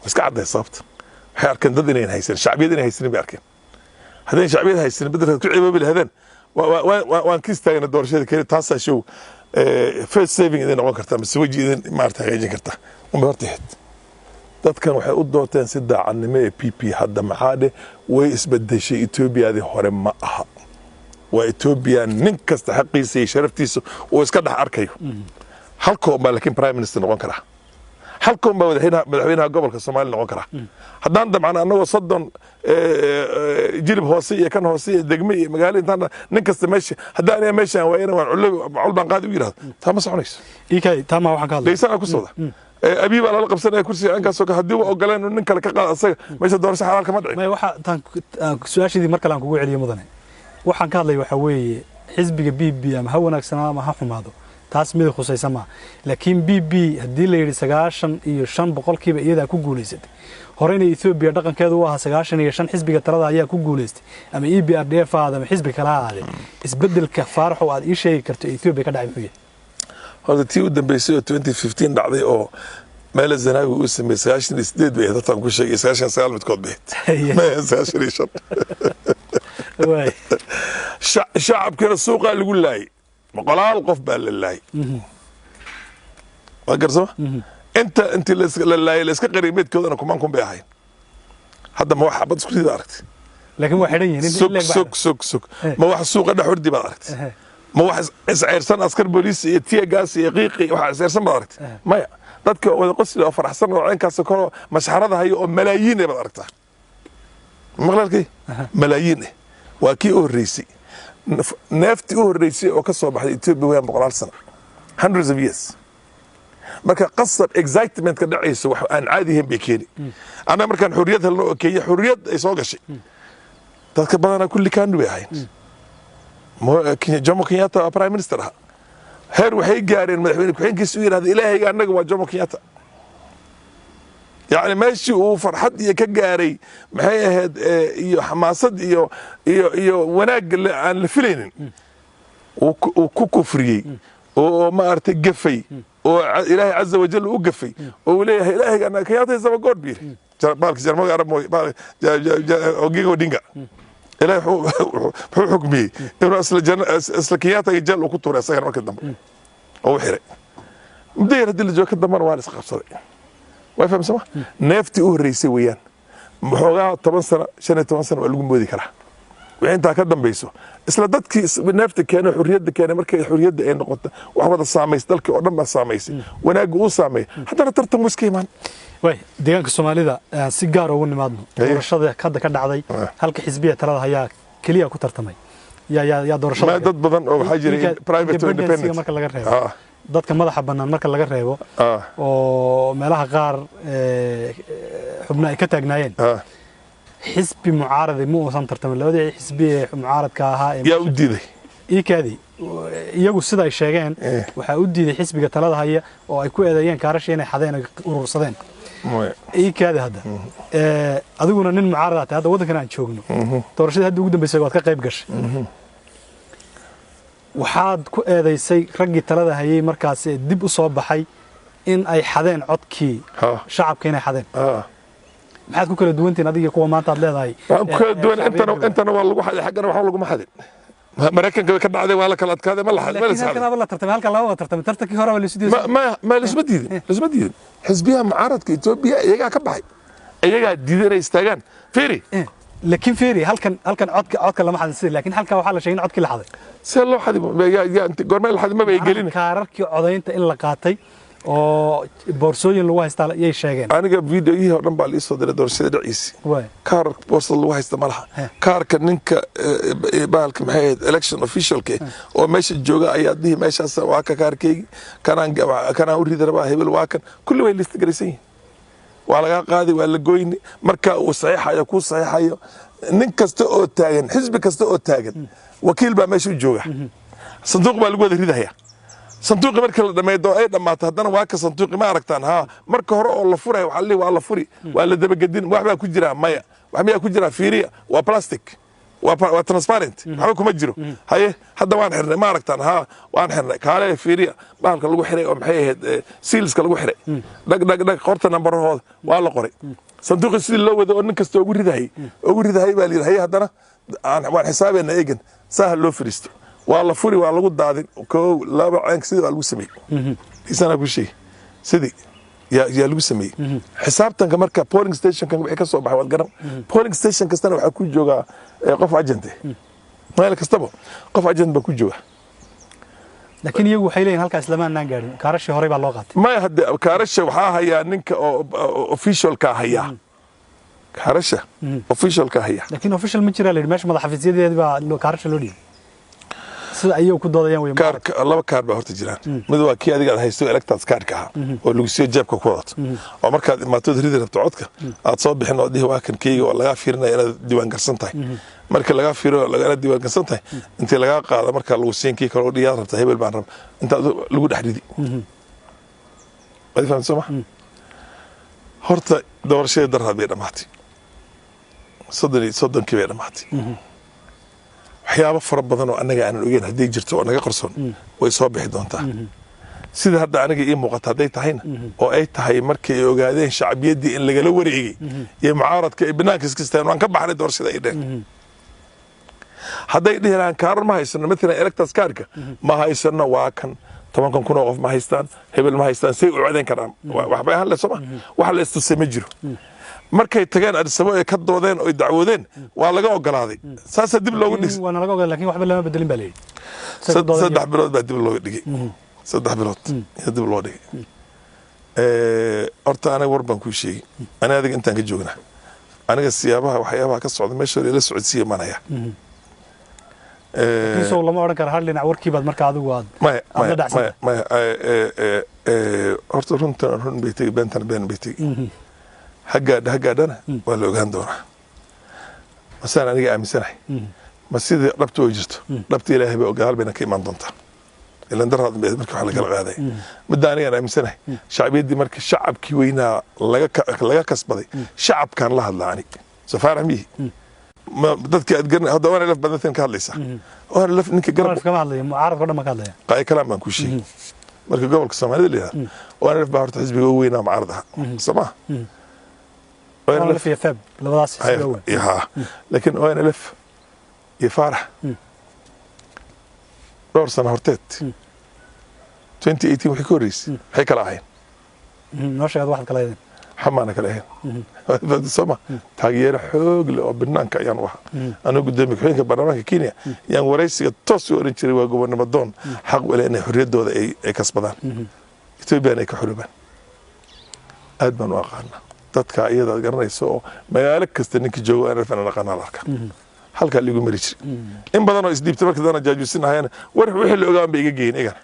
iska caday sababta waxay arkeen dad inay haysan shacbiyad inay haysan bay arkeen hadeen shacbiyad haysan beddelka ku ciibo bilaadan waan ka istaagna doorashada kale taas show first saving idin noqon kartaa mise waji idin maarta hagaajin kartaa horteed dadkan waxay u doorteen si daacadnimo ee PP hadda maxaade way isbedeshay Ethiopia hore ma aha waa Ethiopia nin kasta xaqiisa iyo sharaftiisa oo iska dhax arkayo halkoo ma laakiin prime minister noqon kara halkoo ma madaxweynaha gobolka Soomaaliya noqon kara haddaan dabcan anagoo 30 jilib hoose iyo kan hoose iyo degme iyo magaalo intaan nin kasta meesha haddaan ay meeshaan waa inaan culban qaadi u yiraahdo taama soconayso taama waxaan ka hadlay leysana ku sooda أبي بقى الله قبسنا كرسي أنك سوق هديه وقالين إنه نكلا كقاعد أصلا مش الدورة حلال كمان ما واحد سؤال شديد مركل عن كوجي عليه مدني waxaan ka hadlay waxa weeye xisbiga BB ama ha wanaagsanaa ama ha xumaado taas mid khusaysan ma laakiin BB hadii la yiri 95% iyada ku guuleysatay horeyna Ethiopia dhaqankeedu waa 95 xisbiga talada ayaa ku guuleystay ama EPRDF ama xisbi kala ahaade isbedelka faarax oo aad ii sheegi karto Ethiopia ka dhacay muxuu هذا تيو دمبيسيو 2015 دعدي أو مال الزناوي واسمه ساشن يسديد بيه ده طبعا كل شيء ساشن سال متكود بيه ما ساشن يشط شعب كان السوق اللي يقول لاي مقالة القف بقى لله فاكر سوا انت اللي لاي اللي اسك قريبيت كده انا كمان كون بيهاين هذا ما واحد بس كل دارت laakiin waa xidhan yihiin sug ma wax suuqa dhex ordi baad aragtay ma wax isceyrsan askar booliis iyo tiyagas iyo qiiqi wax isceyrsan baad aragtay maya dadka wada qosli oo faraxsan oo ceenkaas koro mashxarada hayo oo malaayiin baad aragtaa maqlalkii malaayiin waa kii u horeysay neeftii u horeysay oo ka soo baxday Ethiopia waa 100 sano hundreds of years marka qasab excitement ka dhacayso wax aan caadi ahayn bay keeni ana markaan xurriyad helno oo Kenya xurriyad ay soo gashay dadka badana kulli kaan way ahayn Jomo Kenyatta prime minister heer waxay gaareen madaxweyne ku-xigeenkiisa u yiraahdo ilaahay anaga waa Jomo Kenyatta يعني ماشي وفرحت يا كجاري ما هي هاد يو حماسد يو وناق عن الفلين وكفري وما ارتقفي وإلهي عز وجل وقفي وإلهي إلهي أنا كياتي زما قول بير بالك جرما عرب وجيجو دينجا إلهي حكمي إنه أصل كياتي جل وكتور أسير ما كدمر أو حرق مدير هدي اللي جو كدمر وارس قبصري وافهم سما نفتي هريسي ويان محوغا 10 سنه 15 سنه waa lagu moodi karaa wixii ka dambayso isla dadkii nafta keenay xurriyada keenay markay xurriyada ay noqoto wax wada saameys dalkii oo dhan ba saameysay wanaag uu saameey hadana tartan muskiiman way deegaanka Soomaalida si gaar ah ugu nimaadno doorashada ka dhacday halka xisbiga talada haya kaliya ku tartamay ya doorashada dad badan oo waxa jiray private independent marka laga reebo dadka madaxa banaan marka laga reebo oo meelaha qaar xubna ay ka taagnaayeen xisbi mucaarad ma uusan tartamin labadii xisbi mucaaradka ahaa yaa u diiday iikaadi iyagu sida ay sheegeen waxa u diiday xisbiga talada haya oo ay ku eedeeyeen kaarashay inay xadeen urursadeen iikaadi hadda adiguna nin mucaarad ah hadda wadankan aan joogno doorashada hadda ugu dambeysay waad ka qayb gashay waxaad ku eedeysay raggii talada hayay markaas dib u soo baxay in ay xadeen codkii shacabka inay xadeen maxaad ku kala duwantiin adiga kuwa maanta aad leedahay ku kala duwan intana waa lagu xaday xaqana waxa lagu xadin mareykanka ka dhacday waa la kala adkaaday ma la xaday ma la xaday halka la tartamay halka laba tartamay tartankii hore waa la sidii ma la diiday xisbiga mucaaradka Ethiopia iyaga ka baxay iyaga diiday istaagaan fiiri لكن فيري هلكن عودك لما حد يصير لكن هلكا waxaa la sheegay codkii la xaday selo xadi ya inta gormay la xadi ma bay gelin kaararkii codaynta in la qaatay oo boorsooyin lagu haystaa ay sheegeen aniga video-yihii oo dhan baa la soo diray doorashada dhaciisi kaar boorsada lagu haysta malaha kaarka ninka baalka maxay election officialka oo meesha jooga ayaa dihi meeshaas waa ka kaarkaygi kanaan u ridi rabaa hebel waa kan kulli way list garaysan waa laga qaaday waa la gooyni marka uu saxiixayo ku saxiixayo nin kasta oo taagan xisbi kasta oo taagan wakiil baa meesha jooga sanduuq baa lagu wada ridaya sanduuq marka la dhameeyo ay dhamaato hadana waa ka sanduuq ma aragtaan marka hore oo la furay waxa waa la furi waa la dabagadin wax baa ku jira maya wax miyaa ku jira fiiriya waa plastic waa transparent waxa kuma jiro haye hadda waan xirnay ma aragtaan waan xirnay kaale fiiriya baalka lagu xiray oo maxay ahayd sealska lagu xiray dhag qorta nambarahooda waa la qoray sanduuqi sidii loo wado oo nin kasta ugu ridahay baa leeyahay hadana waan xisaabeena eegan saah loo firisto waa la furi waa lagu daadin koow laba ceenk sidii lagu sameeyay isana ku sheey sidii يا لو سمي حسابتك marka polling station kan wixii ka soo baxay wal garan polling station kastana waxa ku jooga qof ajante meel kastaba qof ajant ba ku jooga laakiin iyagu waxay leeyihiin halkaas lama aanan gaarin kaarashi hore baa loo qaatay ma hadda kaarashi waxa haya ninka official ka haya kaarasha official ka haya laakiin official ma jira leeyahay meesha madaxafiisyadeedii baa kaarashi loo dhigay sida ayuu ku doodayaan way kaarka laba kaar baa horta jiraan mid waa kii adiga haysto electors kaarka oo lagu soo jeebka ku wadato oo markaad imaatooda ridi rabto codka aad soo bixin oo dihi waa kan keyga oo laga fiirinayo inaad diiwaan garsan tahay marka laga fiiro laga diiwaan garsan tahay intii laga qaado marka lagu siinkii kale oo dhiyaad rabta hebel baan rab inta lagu dhaxridi wadi fahamsan ma horta doorashada darrad bay dhamaatay soddonkii bay dhamaatay waxyaabo fara badan oo anaga aan ogeyn haday jirto oo naga qarsoon way soo bixi doontaa sida hadda aniga ii muuqata haday tahayna oo ay tahay markii ay ogaadeen shacbiyadii in lagala wareegay iyo mucaaradka ay banaanka iskastaan waan ka baxnay doorashada ay dheen haday dhiraan kaarar ma haysano midna electors kaarka ma haysano waa kan 10 kun oo qof ma haystaan hebel ma haystaan say u codeyn karaan waxba hal soo wax la istusay ma jiro markay tageen adisabo ay ka doodeen oo ay dacwoodeen waa laga ogolaaday saasa dib loogu dhigay waana laga ogolaaday laakiin waxba lama bedelin baa leeyahay 3 bilood baa dib looga dhigay 3 bilood iyo dib loo dhigay horta aniga war baan kuu sheegay aniga adiga intaan ka joognaa aniga siyaabaha waxyaabaha ka socda meesha hore la socodsiiya manaya kiisoo lama oran karo hal dhinac warkii baad marka adigu aad la dhacsatay horta runtan run bay tegi beentan been bay tegi haggaadhana waa la ogaan doonaa masaan aniga aaminsanahay ma sidii dhabta oo jirto dhabta ilaahay bay gadaal bayna ka imaan doontaa ilan daraad markii wax la kala qaaday midda aniga aaminsanahay shacbiyaddii markii shacabkii weynaa laga kasbaday shacabkan la hadlaa ani safaar mihi dadkii aad garanay hadda waan laf badan ka hadlaysa waan laf ninka garab kama hadlayo mucaarad qodhan ma ka hadlaya qaay kalaam baan ku sheegay marka gobolka Soomaalida leeyahay waan laf baa horta xisbiga ugu weynaa mucaarad ah sama waan laf iyo fab labadaas xisbiga weyn laakiin waan laf iyo faarax dhowr sano horteed 2018 wixii ka horreysay waxay kala ahayn noo sheegad waxaad kala ahaydeen xamaana kala ahayn soma taageero xoog leh oo banaanka ayaan u ahaa anigu gudoomiye ku-xigeenka baarlamaanka Kenya yaan waraysiga toos u oran jiray waa gobonimo doon xaq u leh inay xorriyaddooda ay kasbadaan Ethiopian ay ka xoroobaan aad baan u aqaanaa dadka iyada garanayso oo magaalo kasta ninkii joogo aan rafan aqaanaa arka halka ligu mari jiray in badan oo isdiibta markii dana jaajuusinayaan war wixii la ogaan bay iga geeyeen igana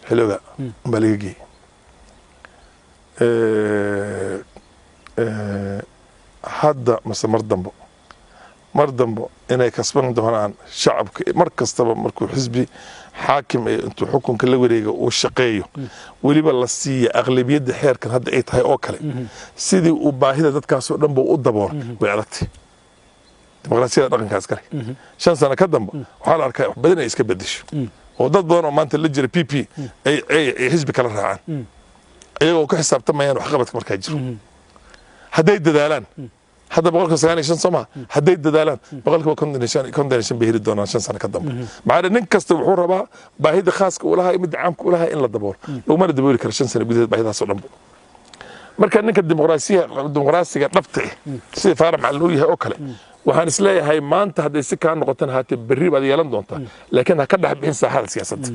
xilooga baa laga geeyey hadda mase mar dambo inay kasban doonaan shacabka mar kastaba markuu xisbi xaakim ee intuu xukunka la wareega uu shaqeeyo weliba la siiya aqlabiyadda xeerkan hadda ay tahay oo kale sidii uu baahida dadkaasoo dhan buu u dabool way adagtay dimuqraasiyada dhaqankaas kale 5 sano ka dambe waxaa la arkaa wax badan ay iska bedesho oo dad badan oo maanta la jira PP ay xisbi kala raacaan ayagoo ka xisaabtamayaan wax qabadka markaa jiro hadday dadaalaan hadda 195 soma hadday dadaalaan 195 bay heli doonaan 5 sano ka dambe macna nin kasta wuxuu rabaa baahida khaaska u lahaa mid caamka u lahaa in la daboolo loo mar dabooli karo 5 sano gudaheed baahidaas oo dhan marka ninka dimuqraasiga dhabta sida faarax macallin uu yahay oo kale waxaan isleeyahay maanta hadday si kaa noqotan haatee berri baad yeelan doontaa laakiin ha ka dhex bixin saaxada siyaasadda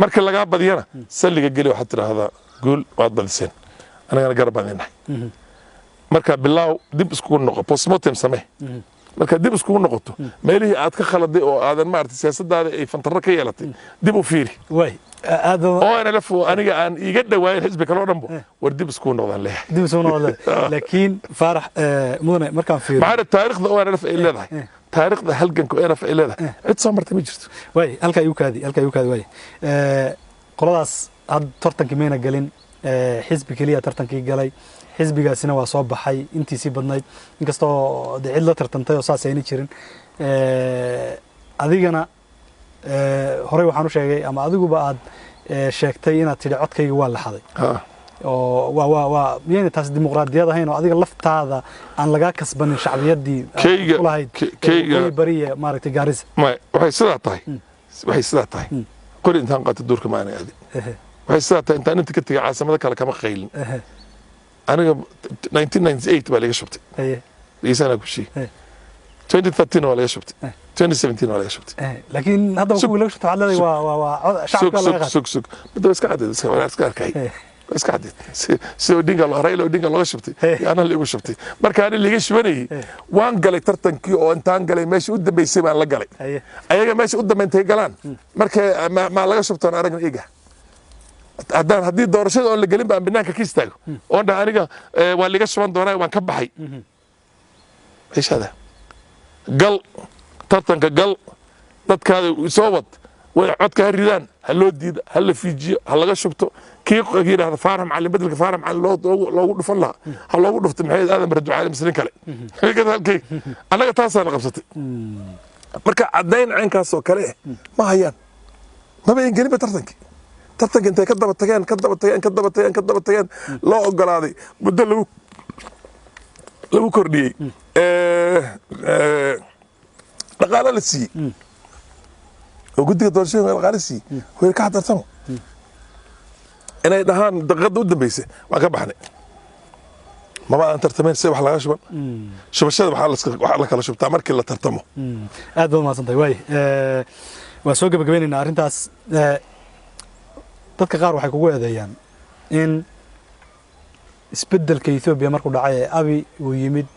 marka lagaa badiyana salliga geli waxaad tidhaahdaa guul waad badiseen anagana garab baan inahay marka bilaaw dib iskugu noqo postmortem samee marka dib iskugu noqoto meelihii aad ka khaladay oo aadan maartay siyaasaddaada ay fantarro ka yeelatay dib u fiiri oo ana lafo aniga aan iiga dhawaayin xisbi kale oo dhanbo war dib iskugu noqdaan leeyahay dib iskugu noqdaan laakiin faarax mudane markaan fiiriyo maxaa taariikhda oo ana laf ay leedahay taariikhda halganka oo ana laf ay leedahay cid soo martay ma jirto way halka ayuu kaadi way qoladaas had tartankii mayna galin xisbi kaliya tartankii galay xisbigaasina waa soo baxay intiisii badnayd inkastoo cid la tartantay oo saas ayna jirin adigana horey waxaan u sheegay ama adiguba aad sheegtay inaad tidhi codkayga waa la xaday oo waa miyayna taas dimuqraadiyad ahayn oo adiga laftaada aan lagaa kasbanin shacbiyaddii ulahayd bariye maaragtay gaarisa waxay sidaa tahay qori intaan qaata duurka ma aanay aadin waxay sidaa tahay intaan inta ka tegay caasimada kale kama qaylin aniga 1998 baa laga shubtay liisana ku sheegay 2013 waa laga shubtay 2017 waa laga shubtay laakiin hadda kuwa laga shubtay waxaad leedahay waa shacabka laga qaaday sug midda iska cadeed iska arkay iska cadeed si Odinga Raila Odinga looga shubtay ana lagu shubtay marka aan laga shubanayay waan galay tartankii oo intaan galay meeshii u dambeysay baan la galay ayaga meeshii u dambeeyay galaan marka ma laga shubtaan aragna iga haddii doorashada oo la gelin baan banaanka ka istaago oo dhan aniga waa laga shuban doonaa waan ka baxay ishada gal tartanka gal dadkaada soo wad way codka ridaan ha loo diido ha la fiijiyo ha laga shubto kii yiraahdo faarax macallin bedelka faarax macallin loogu dhufan lahaa ha loogu dhufto maxay aadan baradu caalim musliin kale halkay anaga taasaan la qabsatay marka cadayn caynkaas oo kale ma hayaan maba ingelin tartankii tartanka intay ka daba tageen loo ogolaaday muddo lagu kordhiyey dhaqaale la siiyey oo guddiga doorashooyinka dhaqaale siiyey way ka xadartamo inay dhahaan daqiiqada u dambeysay waan ka baxnay maba aan tartamayn se wax laga shuban shubashada waxaa la kala shubtaa markii la tartamo aad baad mahadsantahay waay waan soo gabagabaynaynaa arrintaas dadka qaar waxay kugu eedeeyaan in isbeddelka Ethiopia markuu dhacay ee abi uu yimid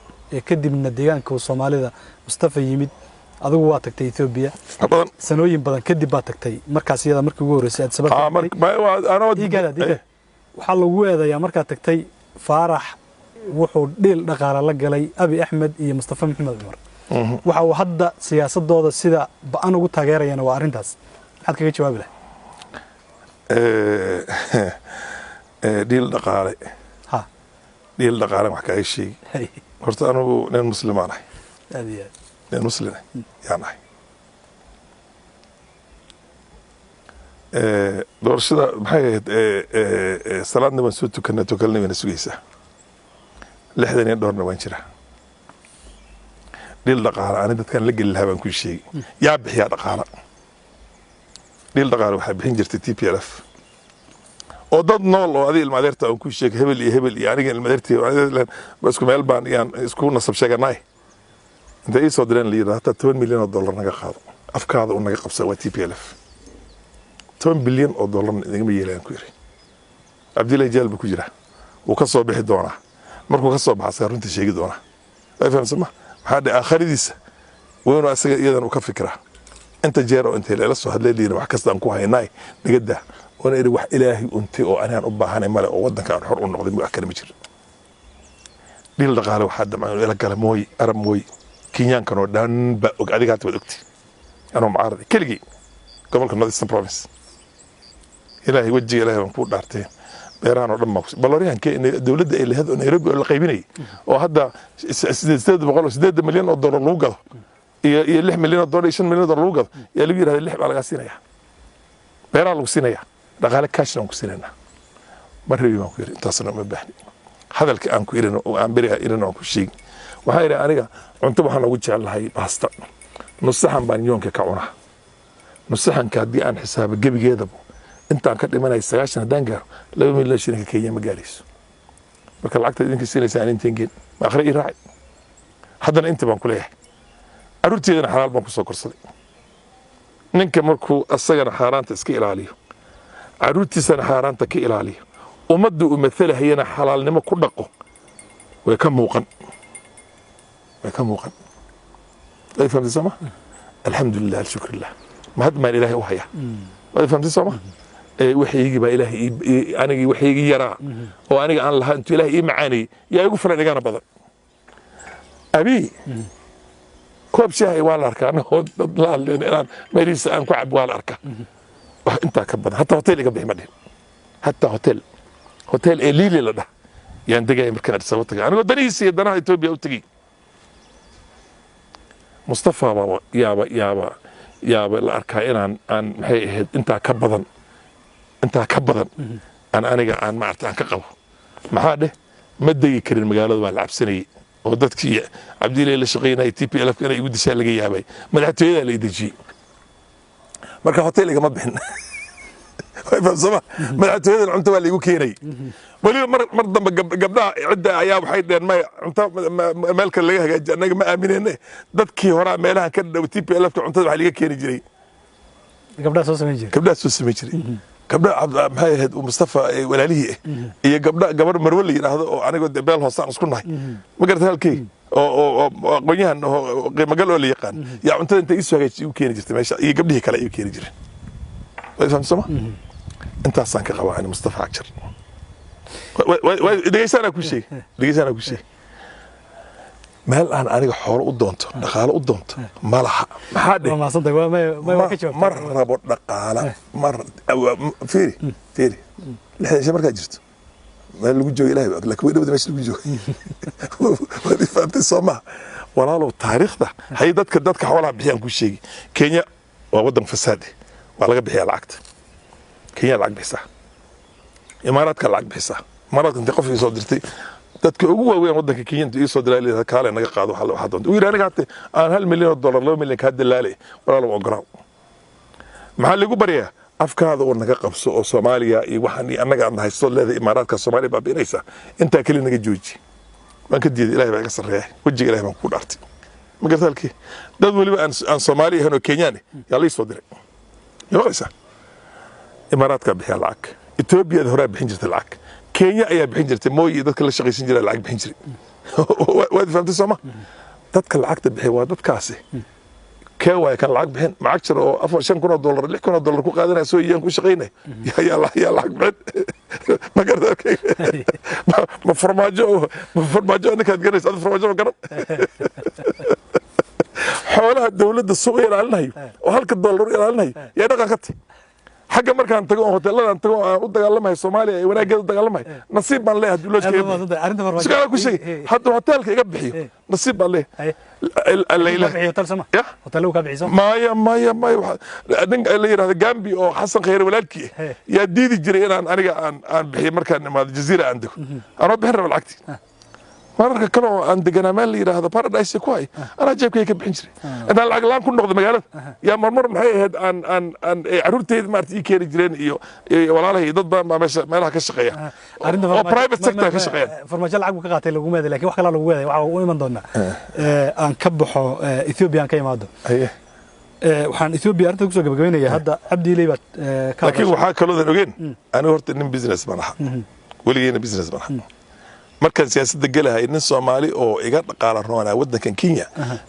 kadibna deegaanka Soomaalida Mustafa yimid adigu waa tagtay Ethiopia sanooyin badan kadib baa tagtay markaas iyada markii ugu horeysay aad sababtay waxaa lagu eedeeyaa markaa tagtay Faarax wuxuu dhil dhaqaale la galay Abi Ahmed iyo Mustafa Maxamed Umar waxa uu hadda siyaasadooda sida baan ugu taageerayaan waa arintaas maxaad kaga jawaabi lahayd dhil dhaqaale wax kaga sheegi horta anigu nin muslimaan ahay nin muslim yaan ahay doorashada maxay ahayd salaadna waan soo tukanay tukalna wayna sugaysaa 60 iyo dhowrna waan jiraa dhil dhaqaale aan dadkan la geli lahaa baan ku sheegi yaa bixiya dhaqaale dhil dhaqaale waxaa bixin jirtay TPLF oo dad nool oo adii ilmaadeerta aan ku sheeg hebel iyo aniga ilmaadeertii isku meel baan iyaan isku nasab sheeganay inta ay soo direen liirata $10 milyan naga qaado afkaada uu naga qabsay waa TPLF $10 bilyan inaga yeelaan ku yiri Abdillahi Jalb ku jira uu ka soo bixi doona markuu ka soo baxay runta sheegi doona ay fahamsama waxa aakhiridiisa weyn oo asaga iyadan uu ka fikra inta jeer oo inta la soo hadlay liina wax kasta aan ku haynay nigada oo iri wax ilaahi unti oo anaan u baahanay male oo wadanka aan xor u noqday wax kale ma jiro dhil dhaqaale waxa dhamaan ila kala mooy arab mooy Kenyan oo dhan ba og adiga aad ogti anoo maarad keligi gobolka Northern Province ilaahi wajiga ilaahi aan ku dhaartay beeraan oo dhan ma baloriyanka in dawladda ay leedahay Nairobi oo la qaybinay oo hadda $800 milyan lagu gado iyo $6 milyan $5 milyan lagu gado yaa lagu yiraahday 6 baa laga siinaya beeraan lagu siinaya dhaqaale cash aan ku siinayna marribi baan ku yiri intaasna ma baahni hadalka aan ku irino oo aan bariga irino aan ku sheeg waxa ila aniga cunto waxaan ugu jecelahay pasta nusaxan baan yoonka ka cunaa nusaxanka hadii aan xisaab gabigeedaba intaan ka dhimanay 9 hadaan gaaro 2 milyan shilin Kenya ma gaarayso marka lacagta idinka siinaysaa in tengeen ma akhri i raaci haddana inta baan ku leeyahay arurteedana xalaal baan ku soo korsaday ninka markuu asagana xaaraanta iska ilaaliyo arurtiisana xaaraanta ka ilaaliyo ummaddu u mathalahayna xalaalnimo ku dhaqo way ka muuqan ay fahamtay sama alxamdulillah shukrillah ma had ma ilaahay u haya way fahamtay sama waxaygi ba ilaahay anigi waxaygi yaraa oo aniga aan lahaa intuu ilaahay ii macaanay yaa igu filan igana badan abi koob shaay waa la arkaa anoo dad la hadleen inaan meelihiisa aan ku cab waa la arkaa wax intaa ka badan hataa hotel iga bixi ma dhihin hataa hotel ee liili la dhah yaan degay markaan sabab tagay anigoo danihiisa iyo danaha Ethiopia u tagay Mustafa yaaba la arkaa inaan maxay ahayd intaa ka badan aan aniga aan maarta aan ka qabo maxaa dheh ma degi karin magaalada waa la cabsanayay oo dadkii Abdillahi la shaqeynay TPLF inay igu dishaa laga yaabay madaxtooyada la idajiyay marka hotel iga ma bixin way fahamsama madaxtooyada cunto waa la igu keenay wali mar dambe gabdhaha cidda ayaa waxay dheen ma cunto meel kale laga hagaajiyo anaga ma aaminayna dadkii hore meelaha ka dhow TPLF cuntada waxa laga keeni jiray gabdhaha soo sameeyay gabdha maxay ahayd Mustafa walaalihii iyo gabar Marwo la yiraahdo oo aniga beel hoosaan isku nahay ma gartay halkii oo aqoonyahan oo qiimo gal oo la yaqaan yaa cuntada inta isu hagaajiyo u keeni jirtay meesha iyo gabdhihii kale ay u keeni jireen way fahamsama intaasaan ka qabaa Mustafa Ajar degeysana ku sheeg meel aan aniga xoolo u doonto dhaqaale u doonto malaha maxaa dhig ma santay waa ka jawaab mar rabo dhaqaale mar fiiri lixdan markaa jirto meel lagu joogo ilaahay laakiin way dhawada meesha lagu joogo waa fahamtay Soomaa walaalow taariikhda hay dadka xoolaha bixiyaan ku sheegi Kenya waa wadan fasaad waa laga bixiyaa lacagta Kenya lacag bixisaa Imaaraadka lacag bixisaa Imaaraadka inta qof soo dirtay dadka ugu waaweyn wadanka Kenya ii soo diray kaale naga qaado waxa doonto uu yiraahdo aniga aan $1 milyan $2 milyan ka dalaalay walaalow ogolaaw maxaa lagu bariyaa afkaada oo naga qabso oo Soomaaliya iyo waxaan anaga aan haysto leedahay Imaaraadka Soomaaliya baabiinaysa inta kale naga jooji baan ka diiday ilaahay baa iga sarreeya wejiga ilaahay baan ku dhaartay ma gartaa halkii dad weliba aan Soomaali ahayn oo Kenyaan yaa la soo diray yaqaysa imaaraadka bixiya lacag Ethiopia hore bixin jirtay lacag Kenya ayaa bixin jirtay mooy dadka la shaqaysan jiray lacag bixin jiray waad fahamtay Soomaa dadka lacagta bixiya waa dadkaasi كواي كان العقد بهن معك شرو أفر $5,000 $6,000 كو قادنا سوي يوم كو شقينا يا الله العقد بهن ما قدر ما فرماجو إنك هتجلس هذا فرماجو ما قدر حولها الدولة السوق يلعن لنا وهلك $1 يلعن لنا يا دقيقتي حاجة مركز أنت جوا هوتيلنا أنت جوا أود تقلمها الصومالي وأنا جد تقلمها نصيب من له دولار كيف سكان كل شيء حتى هوتيل كي يقبحي نصيب من له الليلة هوتيل سما هوتيل كابعي سما ما اللي هذا جنبي أو حسن خير ولادك يا ديدي جري أنا بحي مركز ما الجزيرة عندكم أنا بحر بالعكس مرة كانوا عند جنامال اللي هذا بارادايس كواي أنا جايب كي بحنشري أنا العقلان كنا نقضي مجالات يا مرمر محي هاد أن عرورتي مارتي كيري جرين ولا له ضد ما لها كشقية أو برايفت سيكتور كشقية فرمجال عقب كقاتل لو ماذا لكن وحكي له لو وعو من ضمننا أن كبحوا إثيوبيا كي ماذا وحن إثيوبيا أنت تقصد قبل يا هذا عبدي لي لكن وحكي له ذنوجين أنا هرت إن بيزنس منها ولي إن بيزنس منها markan siyaasadda galahay in Soomaali oo iga dhaqaala roona wadankan Kenya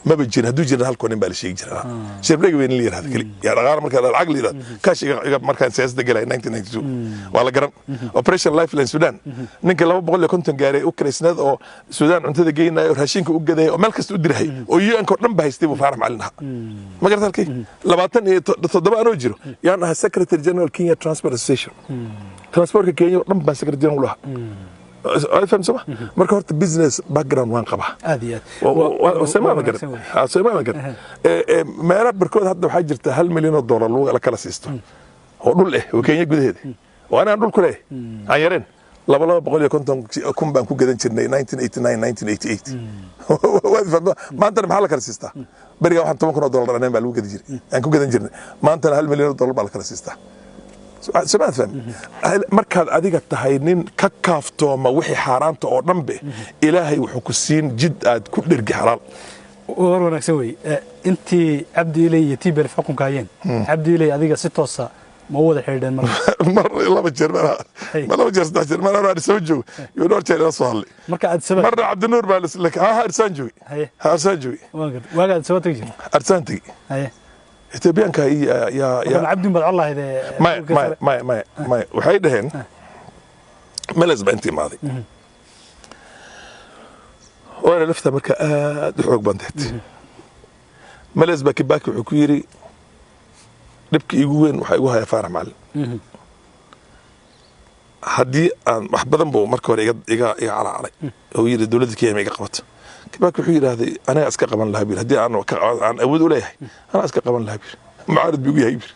ma bajin haduu jirin halkoon in baa la sheegi jiraa shirkadda weyn la yiraahdo kali ya dhaqaala marka lacag la yiraahdo kaash iga markan siyaasadda galahay 1992 waa la garan operation lifeline Sudan ninka 250 gaaray u kreysnad oo Sudan cuntada geynayo raashinka u gaday oo meel kasta u dirahay oo UN ko dhan bahaystay buu faarax macalinaha ma garata halkii 27 anoo jiro yaan ahaa secretary general Kenya Transport Association transportka Kenya dhan baan secretary general lahaa فهم سما مركز هرت بيزنس باك جراوند وان قبها عاديات وسمع ما قرد سمع ما قرد ما رب بركود هذا حاجرت $1 مليون لو على كلا سيستم هو دول إيه وكينيا جود هذي وأنا أقول كله عيرين لا بقول كنت أكون بانكو جدا شرني 1989 ما أنت محل كلا سيستم برجع واحد $1 مليون أنا بعلو جدا جري أنكو جدا جرني ما أنت $1 مليون على كلا سيستم سمعت فهم مركز أديك تهينين ككافتو ما وحي حارانتو أو نبي إلهي وحكسين جد كل درج حلال وأنا أسوي أنت عبدي لي يتيب الفقم كاين عبدي لي أديك 6 ساعة ما هو ده حيردين مرة الله بتجر ما لا بتجر 16 مرة أنا سوجو يقولون ترى صالي مرة عبد النور بالس لك أرسان جوي أرسان جوي واقع سويت تيجي أرسان تيجي إثيوبيان كاي يا عبد من الله هذا ما وحيدهن ما لازم أنت ماضي وأنا لفت مركا دحوق بندت ما لازم باك وحكيري نبكي يقولون وحيقولها يا فارح معلم حدي wax badan buu marka hore iga calaalay oo yiri dawladda Kenya iga qabato كباك وحير أنا أسكت قبل لها بير هدي أنا عن أود ولا هي أنا أسكت قبل لها بير معارض بيجي هاي بير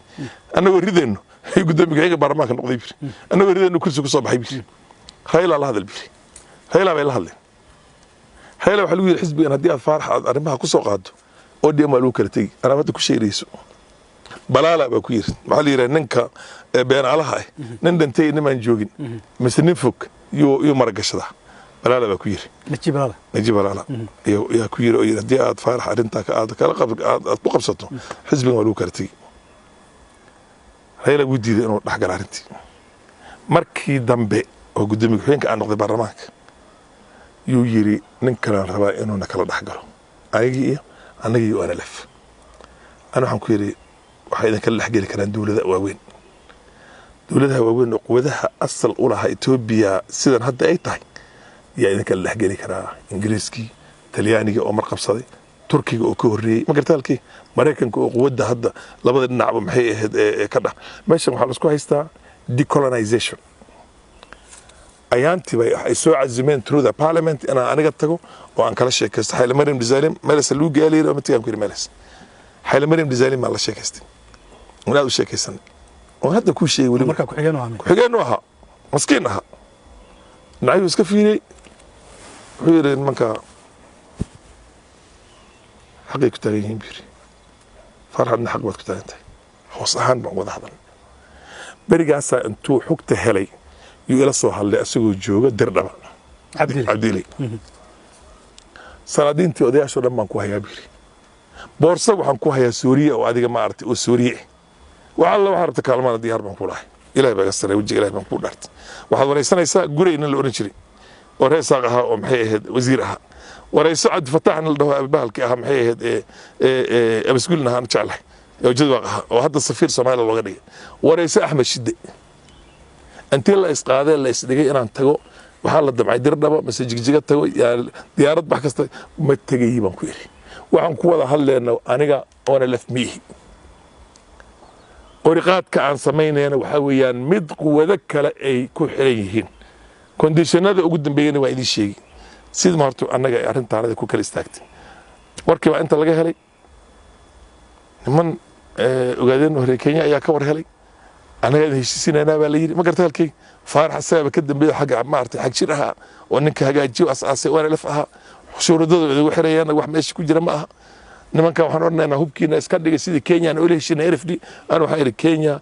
أنا وريد إنه هي قدامي جاي برا كان نقضي بير أنا وريد إنه كل سوق صباح بير هاي لا هذا البير هاي لا بيلا هلا هاي لا حلوة الحزب أنا هدي أفارح أنا ما هكون سوق هذا ودي ما لوك كرتي أنا ما تكون شيء ريسو بلا بكوير معلي رننك بين على هاي نندنتي نمان جوجين مثل نفك يو مرقش ده بلا بكوير نجيب بلا يا كوير هدي أفارح أنت كلا قبل بقبصته حزب ما لوك كرتي هاي لا ودي إنه نحجر عرنتي مركي دمبي وقدامي فين كأنه نقضي برماك يجري ننكر الرباء إنه نكلا نحجره أيجي أنا جي وأنا لف أنا حنكيري وحيدا كل حاجة كان دولة واوين دولة واوين وقوتها أصل أولها إثيوبيا سيدان هذا أي تاي يعني كل حاجة كان إنجليزكي تلياني أو مرقب صدي تركي أو كوري ما قلت لك مريكان قوتها هذا لابد النعم محي كذا ماشي محل سكوا هيستا decolonization أيانتي بيسوع الزمان through the parliament أنا قلت له وأن كلا شيء كست حيل مريم دزالم ملس اللو جالي لو متيام كير ملس حيل مريم دزالم ما الله شيء كست ولا هو شيء كستن وهذا كل شيء ولي مركب حجانوها مسكينها نعيش كفيني غير منك حقيقة تاريخين بيري فرحنا حق وقت تاني هو صحان بعوض هذا برجع سا أنتو حكت هلي يقول صوها اللي أسوي جوجا دردبا عبديلي salaadiintii odayaashoo dhan baan ku hayaa buu yidhi boorsa waxaan ku hayaa suuriya oo adiga ma aragtay oo suuriye wax alla waxaa rabta kaalmaana diyaar baan ku dhahay ilaahay baa iga saray wejiga ilaahay baan ku dhaartay waxaad waraysanaysaa gurey nin la oran jiray oo reer saaq ahaa oo maxay ahayd wasiir ahaa warayso cabdi fataaxna la dhaho abahalkii ahaa maxay ahayd abasgulna ahaan jeclahay oo jadwaaq ahaa oo hadda safiir soomaaliya looga dhigay warayso axmed shide intii la isqaadee la isdhigay inaan tago waxaa la damcay dirdhabo mase jigjiga tago diyaarad bax kasta ma tegayey baan ku yidhi waxaan ku wada hadleyna aniga oona laf miihi qoriqaadka aan samaynayna waxaa weeyaan mid quwado kale ay ku xiran yihiin kondishanada ugu dambeeyana waa idiin sheegi sida horta annaga ay arrintaanada ku kala istaagtay warkii baa inta laga helay niman ogaadeen reer Kenya ayaa ka war helay annaga heshiisinaynaa baa la yidhi ma garta halkay faarax asaaba ka dambeeya xagga maartay xag jir ahaa oo ninka hagaajiyo asaasay waana laf ahaa shuruudadooda ugu xirayaan wax meesha ku jira ma aha nimanka waxaan oranaynaa hubkiina iska dhigay sidii Kenya aan u leeshinay RFD aan waxaan iri Kenya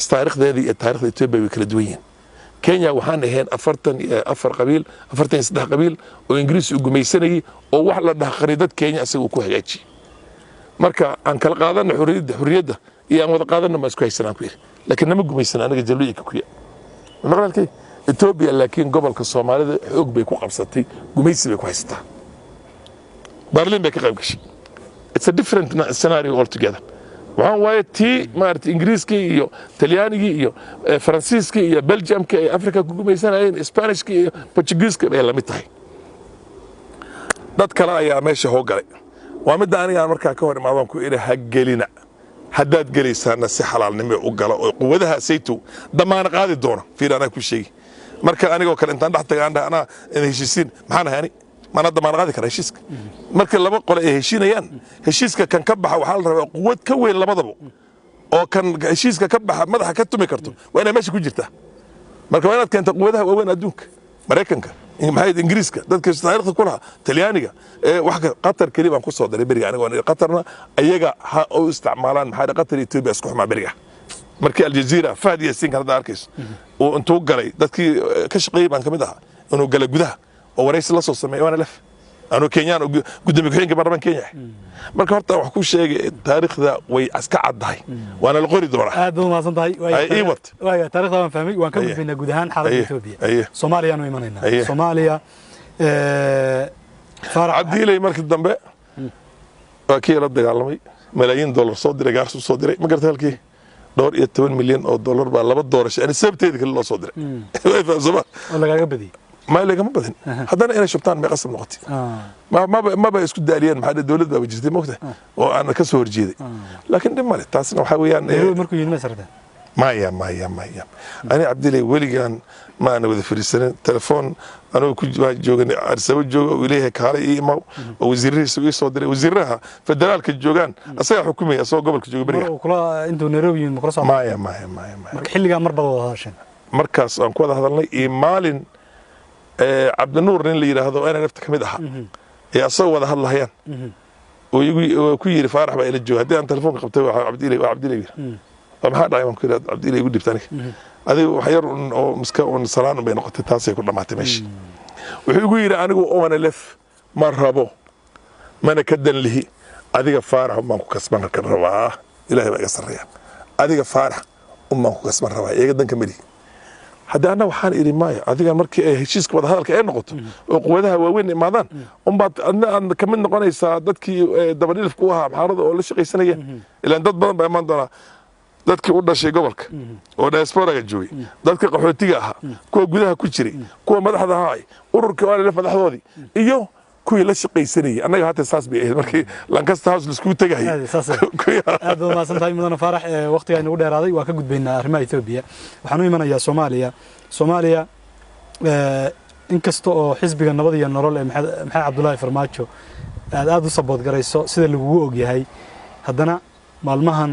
taariikhdeedii iyo taariikhda Ethiopia way kala duwan yihiin Kenya waxaan ahayn 44 qabiil 43 qabiil oo Ingiriis u gumaysanayay oo wax la dhax qariidad Kenya asagu ku hagaajiyay marka aan kala qaadano xurriyadda iyo aan wada qaadano ma isku haysanaan ku yiri laakiin nama gumaysan anaga jalooyinka ku yahay maqalkay Ethiopia laakiin gobolka Soomaalida xoog bay ku qabsatay gumaysi bay ku haysataa Berlin bay ka qayb gashay it's a different scenario altogether waxaan waaye tii maaragtay ingiriiska iyo talyaaniga iyo faransiiska iyo belgiumka ee afrika ku gumaysanayeen isbaanishka iyo portugiiska bay la mid tahay dad kale ayaa meesha hoo galay waa mid aniga markaa ka hor imaadaan ku iri ha gelina haddaad gelaysaana si xalaalnimo u gala oo quwadaha saytu damaana qaadi doona fiir anaa ku sheegi marka anigoo kale intaan dhex tagaan anaa heshiisiin maxaan ahani mana damaana qaadi kara heshiiska marka laba qole ay heshiinayaan heshiiska kan ka baxa waxaa la rabaa quwad ka weyn labadaba oo kan heshiiska ka baxa madaxa ka tumi karto waa inay meesha ku jirtaa marka waa inaad keenta quwadaha waaweyn adduunka maraykanka maxay ingiriiska dadka taariikhda ku lahaa talyaaniga wax qatar kali baan ku soo daray bariga aniga qatarna ayaga ha u isticmaalaan maxay qatar iyo Ethiopia isku xumaa bariga markii Aljazeera Fahd Yassin kada arkayso oo intuu galay dadkii ka shaqeeyay baan kamid ahaa inuu galay gudaha oo waraysi la soo sameeyay waana laf anoo Kenyaan gudoomiye ku-xigeenka baarlamaanka Kenya marka horta wax ku sheegay taariikhda way iska caddahay waana la qori doonaa aad u maasan tahay waaya taariikhda waan fahmay waan ka gudbinaa guud ahaan xaaladda Ethiopia Soomaaliya aanu imanayna Soomaaliya Faarax Cabdiilay markii dambe waa kii la dagaalamay malaayiin dollar soo diray gaarsu soo diray ma gartay halkii dhowr iyo 10 milyan oo dollar baa laba doorasho ani sabteed kale loo soo diray way fahamsama oo lagaga badiyay ما لقى مبدن هذا أنا شفتان ما قسم نقطي ما بيسكت داليان مع الدولة بجدي مقطع وأنا كسور جدي لكن دم مالت تاسنا وحويان مركو ينمى سرده ما يام أنا عبد الله وليان ما أنا وذا فريسان تلفون أنا كل جوجان أرسل جوج وليه كاري إيماو وزيري سوي صدري وزيرها فدلال كجوجان أصيح حكومي أصوغ قبل كجوج بريء وكلا أنتوا نروي مقرصة ما يام حل جا مربض هاشين مركز أنقذ هذا الله إيمالين عبد النور اللي يراهدو أنا نفت كميد أحد يا صوّد هذا هيان ويجي فارح بقى إلى الجو هدي أنا تلفون قبته عبد الله طب هذا يوم كده عبد الله يقول لي بتاني هذا وحير مسكون صلان بين نقطة تاسع كل ما تمشي ويقول أنا أنا لف مرة بو ما أنا كدن له هذيك فارح وما كسبنا كالرواة إلهي بقى صريان هذيك فارح وما كسبنا الرواة يقدر كملي هذا أنا وحان إلي مايا هذيك مركي هشيسك بعد هذا الكائن نقطة وقوتها وين ماذا بعد أنا كمان نقول يساعدك دبريل في قوها محارضة ولا شيء سنية إلا أن تضمن بأمان دونا ذاتك ودا شيء قبلك ودا إسبورة الجوي ذاتك قحوتيها كوا جودها كشري كوا مدح هاي ورك ولا لف مدح هذي إيوه كوي لا شيء سنية أنا هات أساس بيه مركي لانكست هاوس لسكوت تجاهي هذا ما سنتاي مدن فرح وقت يعني ودا راضي وكجود بين أرماء إثيوبيا وحنوي من يا Soomaaliya inkastoo xisbiga nabad iyo nolol ee maxay Cabdullaahi Farmaajo aad u sabood garayso sida lagu og yahay haddana maalmahan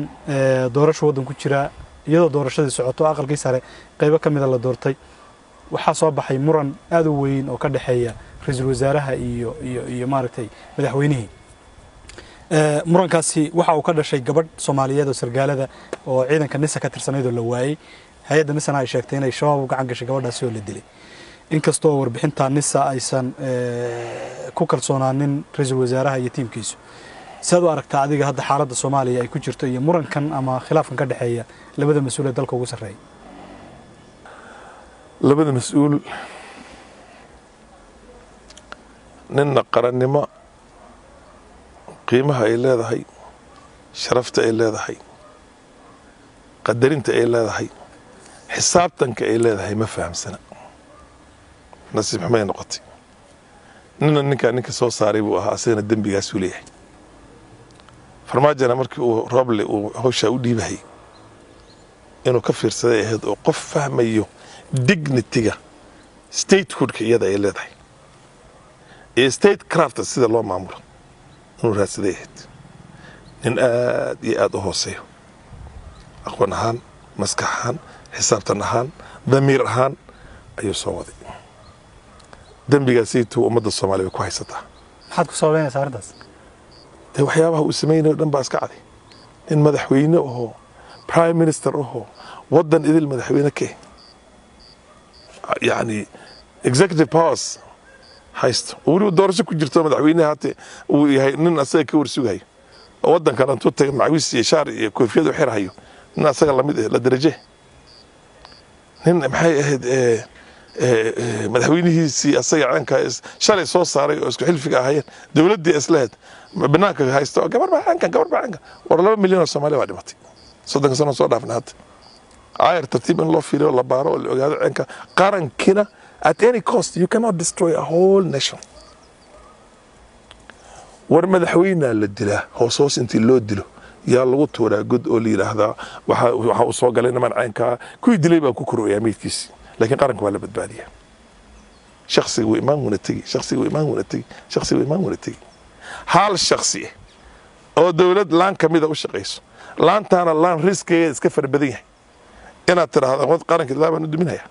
doorasho wadan ku jira iyadoo doorashadii socoto aqalkii sare qaybo kamid ah la doortay waxa soo baxay muran aad u weyn oo ka dhaxeeya ra'iisul wasaaraha iyo maaragtay madaxweynihii murankaasi waxa uu ka dhashay gabadh Soomaaliyeed oo sargaalada oo ciidanka nisa ka tirsaneed oo la waayay hay'adda nisana ay sheegtay inay shabaab gacan gashay gabadhaasi oo la dilay inkastoo warbixinta nisa aysan ku kalsoonaanin ra'iisul wasaaraha iyo tiimkiisu sidaad u aragtaa adiga hadda xaaladda Soomaaliya ay ku jirto iyo murankan ama khilaafkan ka dhaxeeya labada mas'uul ee dalka ugu sarreeya labada mas'uul ninna qarannimo qiimaha ay leedahay sharafta ay leedahay qadarinta ay leedahay xisaabtanka ay leedahay ma fahamsana nasiib xumay noqotay ninka soo saaray buu ahaa asagana dembigaas u leeyahay farmaajana markii uu Roble uu hawsha u dhiibahay inuu ka fiirsaday ahayd oo qof fahmayo dignity-ga statehood-ka iyada ay leedahay ee state craft sida loo maamulo inuu raadsaday ahayd nin aad iyo aad u hooseeyo aqoon ahaan maskax ahaan xisaabtan ahaan damiir ahaan ayuu soo waday dembigaasiituu ummadda Soomaaliya ku haysataa maxaad ku sababeynaysaa arrintaas de waxyaabaha uu sameeyay dhan baa iska caday in madaxweyne oo prime minister oo wadan idil madaxweyne ka yani executive powers haysto uu doorasho ku jirto madaxweynaha hata uu yahay nin asaga ka warsugayo wadanka intuu tagay macwiis iyo shaar iyo koofiyad u xirahayo nin asaga lamid ah la daraje nin maxay ahayd madaxweynihiisii asaga caanka shalay soo saaray oo isku xilfiga ahaayeen dawladii islaad banaanka haysto gabar baan war 2 milyan oo Soomaali waa dhimatay 30 sano soo dhaafna hadda ayar tartiib in loo fiiriyo la baaro oo la ogaado caanka qarankina at any cost you cannot destroy a whole nation war madaxweynaha la dilaa hoos intii loo dilo yaa lagu tuuraa god oo la yiraahdaa waxa uu soo galay niman caanka kuwii dilay baa ku korooyaa meedkiisi laakiin qaranka waa la badbaadiyaa shakhsiga uu imaan wada tagi hal shakhsi oo dawlad laan kamida u shaqeyso laantaana laan riskigeeda iska farbadan yahay inaad tiraahdo wad qaranka ilaaban u duminaya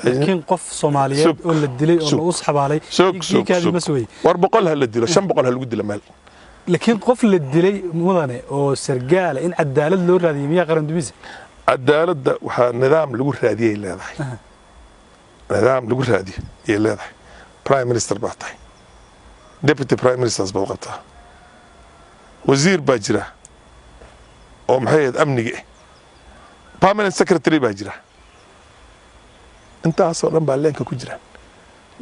laakiin qof Soomaaliyeed oo la dilay oo lagu saxbaalay kiikaadi ma sooyay war 100 ha la dilo 500 ha lagu dilo meel laakiin qof la dilay mudane oo sargaal in cadaalad loo raadiyo miyaa qaran dumisa cadaaladda waxa nidaam lagu raadiyay leedahay nidaam lagu raadiyay leedahay prime minister baa tahay deputy prime ministers baa qabtaa wasiir baa jira oo maxay amniga permanent secretary baa jira intaas oo dhan baa leenka ku jira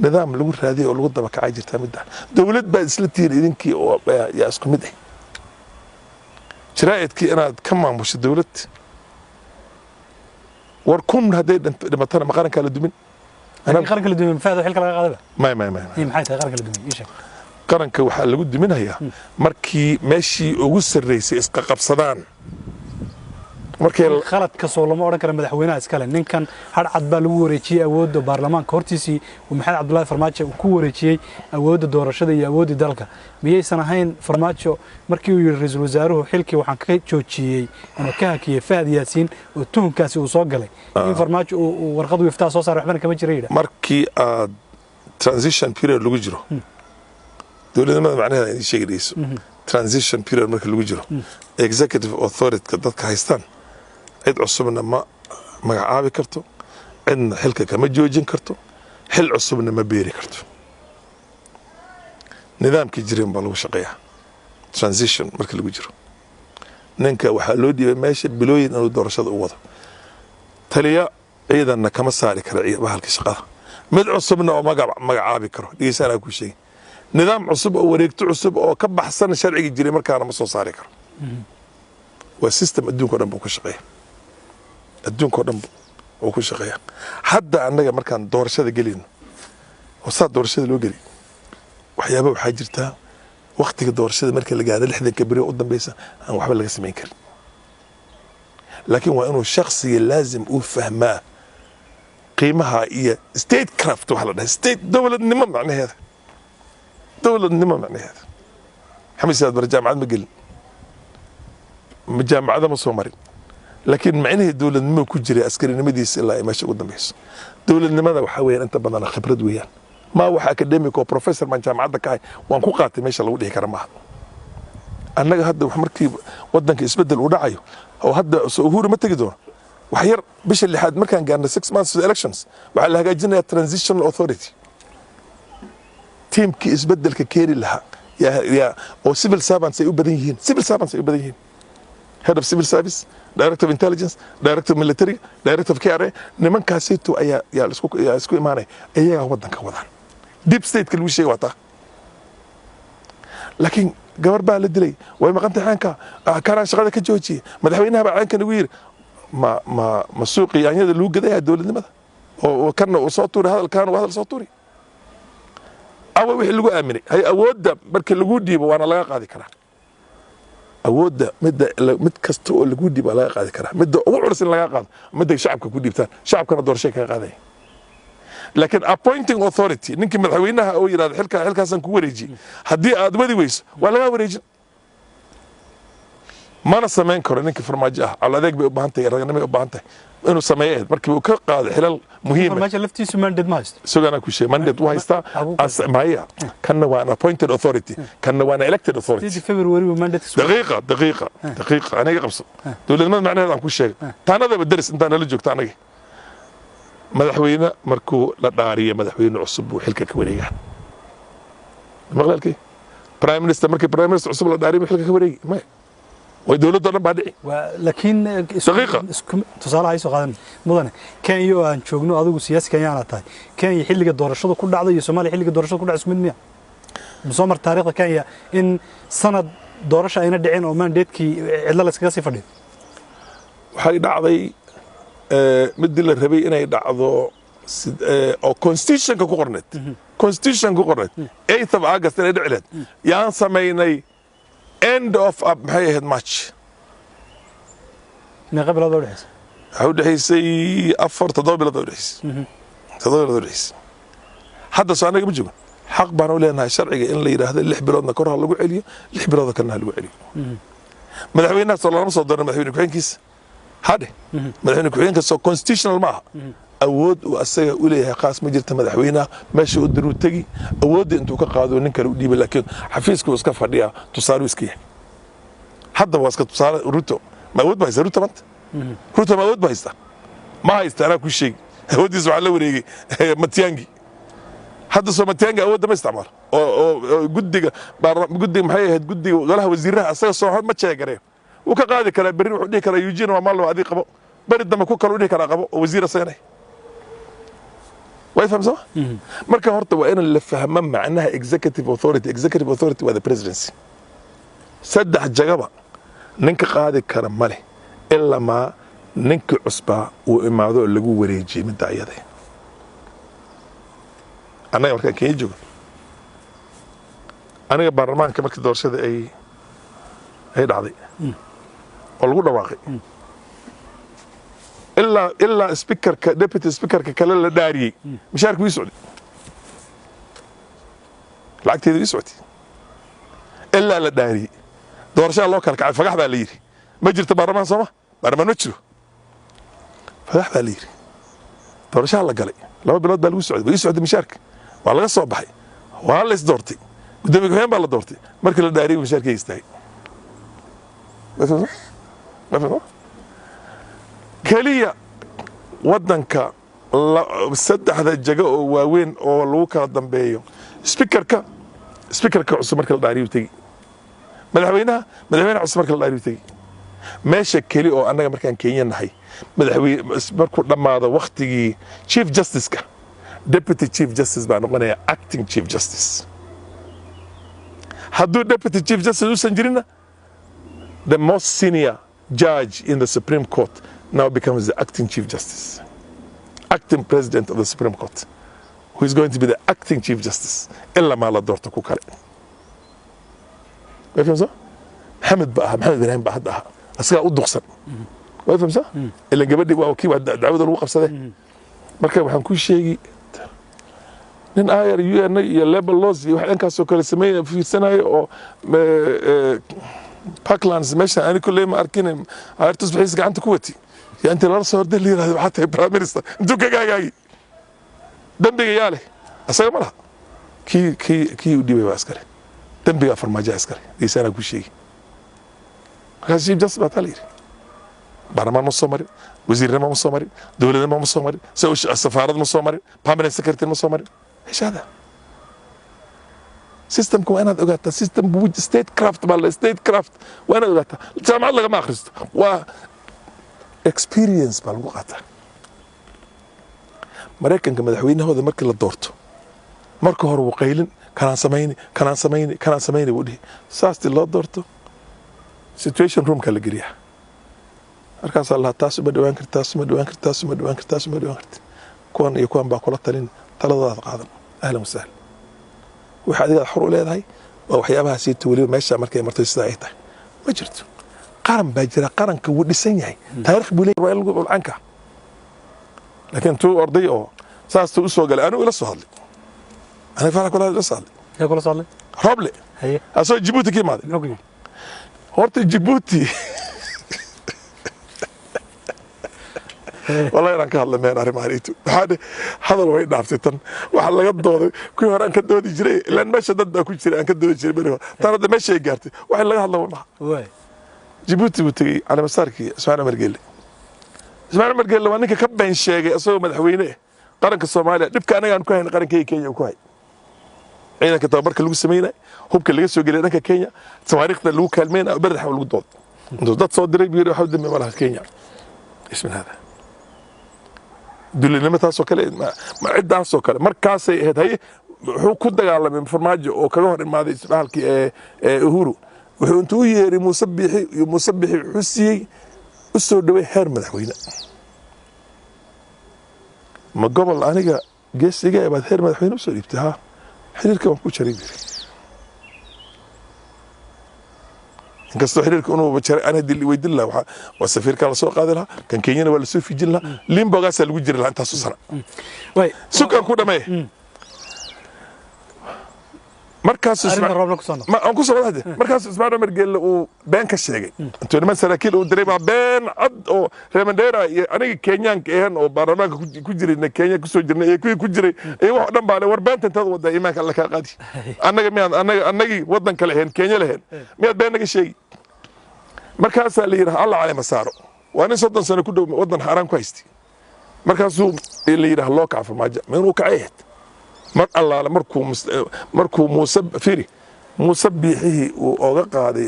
nidaam lagu raadiyay oo lagu daba kacay jirta midda dawlad baa isla tiin idinkii oo yaa isku mid ah jiraa'idkii inaad ka maamusho dawlad war kun haday dhimatana ma qaranka la dumin ana qaranka la dumin faado xilka laga qaadaba ma maxay tahay qaranka la dumin isha qaranka waxa lagu duminayaa markii meeshii ugu sareysay isqa qabsadaan markii khalad ka soo lama oran kara madaxweynaha iskale ninkan har cad baa lagu wareejiyay awoodda baarlamaanka hortiisii Maxamed Cabdullaahi Farmaajo uu ku wareejiyay awoodda doorashada iyo awoodda dalka miyaysan ahayn Farmaajo markii uu yiri ra'iisul wasaaruhu xilkii waxaan ka joojiyay ama ka hakiyay Faad Yaasiin oo tuhunkaasi uu soo galay in Farmaajo uu warqad u iftaa soo saaray waxba kama jiray markii aad transition period lagu jiro dawladnimada macnaheedu ay sheegayso transition period markii lagu jiro executive authority dadka haystaan cid cusubna ma magacaabi karto cidna xilka kama joojin karto xil cusubna ma beeri karto nidaamkii jireen baa lagu shaqeeyaa transition markii lagu jiro ninka waxaa loo dhiibay meesha bilooyin inuu doorashada u wado taliya ciidanna kama saari kara bahalka shaqada mid cusubna oo magacaabi karo dhigeysanaa ku sheegay nidaam cusub oo wareegto cusub oo ka baxsan sharciga jiray markaana ma soo saari karo waa system adduunka dhan buu ka shaqeeyaa adduunka dhan buu ku shaqeeyaa hadda annaga markaan doorashada gelino oo saa doorashada loo geli waxyaabo waxaa jirta waqtiga doorashada marka la gaaro 60 bari u dambaysa aan waxba laga sameyn karin laakiin waa inuu shakhsiga laazim uu fahmaa qiimaha iyo state craft waxa la dhahay state dawladnimo macnaheeda xamisaad bar jaamacad ma gelin jaamacada ma soo marin laakiin macnaheedu dawladnimo ku jiray askarinimadiisa ilaa ay meesha ugu dambayso dawladnimada waxa weeyaan inta badan khibrad weeyaan ma waxa academic oo professor man jaamacada ka hay waan ku qaatay meesha lagu dhigi kara maaha annaga hadda wax markii wadanka isbedel u dhacayo oo hadda Uhuru ma tagi doono وحير بش اللي حد مركان قالنا 6 months to the elections وعلى هجاجنا transitional authority تيم كي اسبدل ككيري لها يا او civil servants يبقى بديهين civil servants يبقى بديهين head of civil service director of intelligence director of military director of KRA niman kaasayto ayaa isku imaanay ayaga wadanka wadaan deep state kal wishey wata laakiin gabar baa la dilay way maqantay xanka kana shaqada ka joojiyay madaxweynaha baa caankan ugu yiri ma suuqi yaanyada lagu gaday dawladnimada oo kana uu soo tuuray hadalkan waa hadal soo tuuray awa wixii lagu aaminay hay awoodda markii lagu dhiibo waana laga qaadi karaa awoodda mid kasta oo lagu dhiibo laga qaadi karaa midda ugu culus in laga qaado midda shacabka ku dhiibtaan shacabkana doorasho ka qaadaya laakiin appointing authority ninkii madaxweynaha oo yiraahdo xilkaasan ku wareeji haddii aad wadi weyso waa laga wareejin mana samayn karo ninkii farmaajo ah cala adeeg bay u baahan tahay raganimay u baahan tahay inuu sameeyo markii uu ka qaado xilal muhiim ah farmaajo laftiisu mandate ma haysto sugana ku sheegay mandate waa haystaa maya kanna waa an appointed authority kanna waa an elected authority February mandate دقيقة aniga qabso dawladnimada macnaheeda aan ku sheegay taanadaba daris intaan la joogto aniga madaxweyne markuu la dhaariyo madaxweyne cusub uu xilka ka wareegaa maqlalkii prime minister markii prime minister cusub la dhaariyo xilka ka wareegi ma way dawladda dhan baa dhici laakiin daqiiqa tusaale ay soo qaadan mudane Kenya oo aan joogno adigu siyaasi Kenyaana tahay Kenya xilliga doorashada ku dhacday iyo Soomaaliya xilliga doorashada ku dhacay isku mid miya musamar taariikhda Kenya in sanad doorasho ayna dhicin oo mandate-kii cidla la iskaga sii fadhiyo waxay dhacday mid la rabay inay dhacdo oo constitution-ka ku qorneed constitution ku qorneed 8th of August inay dhici lahayd yaan samaynay end of maxay ahayd March meeqa bilood oo dhaxaysa waxay u dhaxaysay 4 bilood oo dhaxaysay 7 bilood oo dhaxaysay hadda soo anaga ma joogo xaq baan u leenahay sharciga in la yiraahdo 6 biloodna kor ha lagu celiyo 6 bilood kalena ha lagu celiyo madaxweynaha soo lama soo dooran madaxweyne ku-xigeenkiisa hadhe madaxweyne ku-xigeenka soo constitutional ma aha awood uu asaga u leeyahay qaas ma jirta madaxweynaha meesha uu diruu tagi awoodda intuu ka qaado nin kale u dhiibay laakiin xafiiska uu iska fadhiyaa tusaale iska yahay hadda waa iska tusaale Ruto ma awood baa haysta Ruto maanta Ruto ma awood baa haysta ma haysta anaa ku sheegi awooddiisa waxaa la wareegay Matiang'i hadda soo Matiang'i awoodda ma isticmaalo oo guddiga maxay ahayd guddiga golaha wasiiraha asaga soo hor ma jeegareen wuu ka qaadi karaa berri wuxuu dhihi karaa Eugene waa maal adii qabo bari dambe ku kale u dhihi karaa qabo oo wasiir asagana way fahamsan marka horta waa in la fahmo macnaha executive authority waa the presidency saddex jagaba ninka qaadi kara male ilaa ma ninka cusbaa uu imaado lagu wareejiyo midda ayada anaga markaan Kenya joogo aniga baarlamaanka markii doorashada ay dhacday oo lagu dhawaaqay ilaa speakerka deputy speakerka kale la dhaariyay mishaarku wii socday lacagteedu wii socday ilaa la dhaariyay doorashada loo kala kacay fagax baa la yiri ma jirto baarlamaan sooma baarlamaan ma jiro fagax baa la yiri doorashada la galay 2 bilood baa lagu socday wii socday mishaarka waa laga soo baxay waa la is doortay gudoomiye ku-xigeen baa la doortay markii la dhaariyay mishaarka istaagay kaliya wadanka saddexda jago oo waaweyn oo lagu kala dambeeyo speakerka cusub marka la dhaariyo tagi madaxweyne cusub marka la dhaariyo tagi meesha kali oo annaga markaan Kenya nahay madaxweyne markuu dhamaado waqtigii chief justice-ka deputy chief justice baa noqonaya acting chief justice hadduu deputy chief justice uusan jirina the most senior judge in the Supreme Court now becomes the acting chief justice, acting president of the Supreme Court, who is going to be the acting chief justice. Illa ma la doorto ku kale. Way fahamsan? Maxamed Ibrahim baa hadda asaga u duqsan. Way fahamsan? Ila gabadhi waa kii dacwada lagu qabsaday. Marka waxaan ku sheegi nin ayar UN iyo labor laws iyo wax dhankaas oo kale sameeyay fiirsanayo oo Parklands meesha ani kulay ma arkin ayartus bixis gacanta ku wati ya inta la soo horday liiraad waxa tahay prime minister intuu ka gaagaagi dambiga yaale asaga ma laha kii u dhibay askari dambiga farmaajo askari isana ku sheegi kaasi just baa talir baarlamaan ma soo marin wasiirnimo ma soo marin dowladnimo ma soo marin safaarad ma soo marin permanent secretary ma soo marin ايش هذا systemku waa inaad ogaataa system state craft baa la state craft waa inaad ogaataa jaamacad lagama akhristo waa experience baa lagu qaataa maraykanka madaxweynahooda markii la doorto marka hore wuu qaylin kanaan samayni buu dhihi saastii loo doorto situation roomka la geliyaa markaasaa lahaa taasuma dhawaan karti taasuma dhawaan karti taasuma dhawaan karti taasuma dhawaan karti kuwan iyo kuwan baa kula talin taladoodaad qaadan ahlan wasahlan waxa adiga xor u leedahay waa waxyaabaha siita waliba meesha markay martay sida ay tahay ma jirto qaran baa jira qaranka wuu dhisan yahay taariikh buu leeyahay waa lagu ulcanka laakiin tuu orday oo saas uu soo galay anigu ila soo hadlay aniga fara kula ila soo hadlay yaa kula soo hadlay roble haye asoo Djibouti ka imaaday muxuu yiri horta Djibouti والله أنا كهلا ما أنا ماريتو هذا هو يدافع واحد لقى الضوء كل هرا أنك الضوء يجري لأن ماشى ضد كل شيء أنك الضوء يجري منه ترى ده ماشى يقارتي واحد لقى الله والله جيبوتي بتجي على مساركي اسمعنا مرجل لو أنك كبين شيء أسوي مدحوينه قرنك الصومالي نبكي أنا كوين قرن كي وكوي عينك تبارك اللي سمينا هو كل اللي يسوي لنا كينيا تواريخنا اللي هو كلمين برد حول الضوء ضد صوت دريب يروح حول دم ولا كينيا إيش من هذا dulinimo taasoo kale ma cidaasoo kale markaasay ahayd haye wuxuu ku dagaalamay farmaajo oo kaga hor imaaday isbaalkii uhuru wuxuu intuu yeeray musabixi wuxuu siiyey u soo dhaway heer madaxweyne ma gobol aniga geesiga baad heer madaxweyne u soo dhiibtay ha xiriirka waan ku jaray inkastoo xiriirka inuu jaray ana dil weydin lahaa waa safiirka la soo qaadi lahaa kan Kenyana waa la soo fijin lahaa limbogaas lagu jiri lahaa intaas sana way sukan ku dhamay markaas ma aan ku soo wadahay markaas Ismaaciil Margeel uu been ka sheegay intuu niman saraakiil uu diray been cad oo Remandera iyo aniga Kenyaanka ahaan oo baarlamaanka ku jiray Kenya ku soo jirnay ee ku jiray ee wax dhan baa war beenta inta wada iimaanka alla ka qaadi annaga wadan kale ahaan Kenya lahayn miyad been naga sheegay markaas la yiraahdo alla cali masaaro waa nin 30 sano ku dhow wadan xaraan ku haystay markaas la yiraahdo loo kacfo maaja inuu kaceeyay mar allaala markuu musabbiixii uu oga qaaday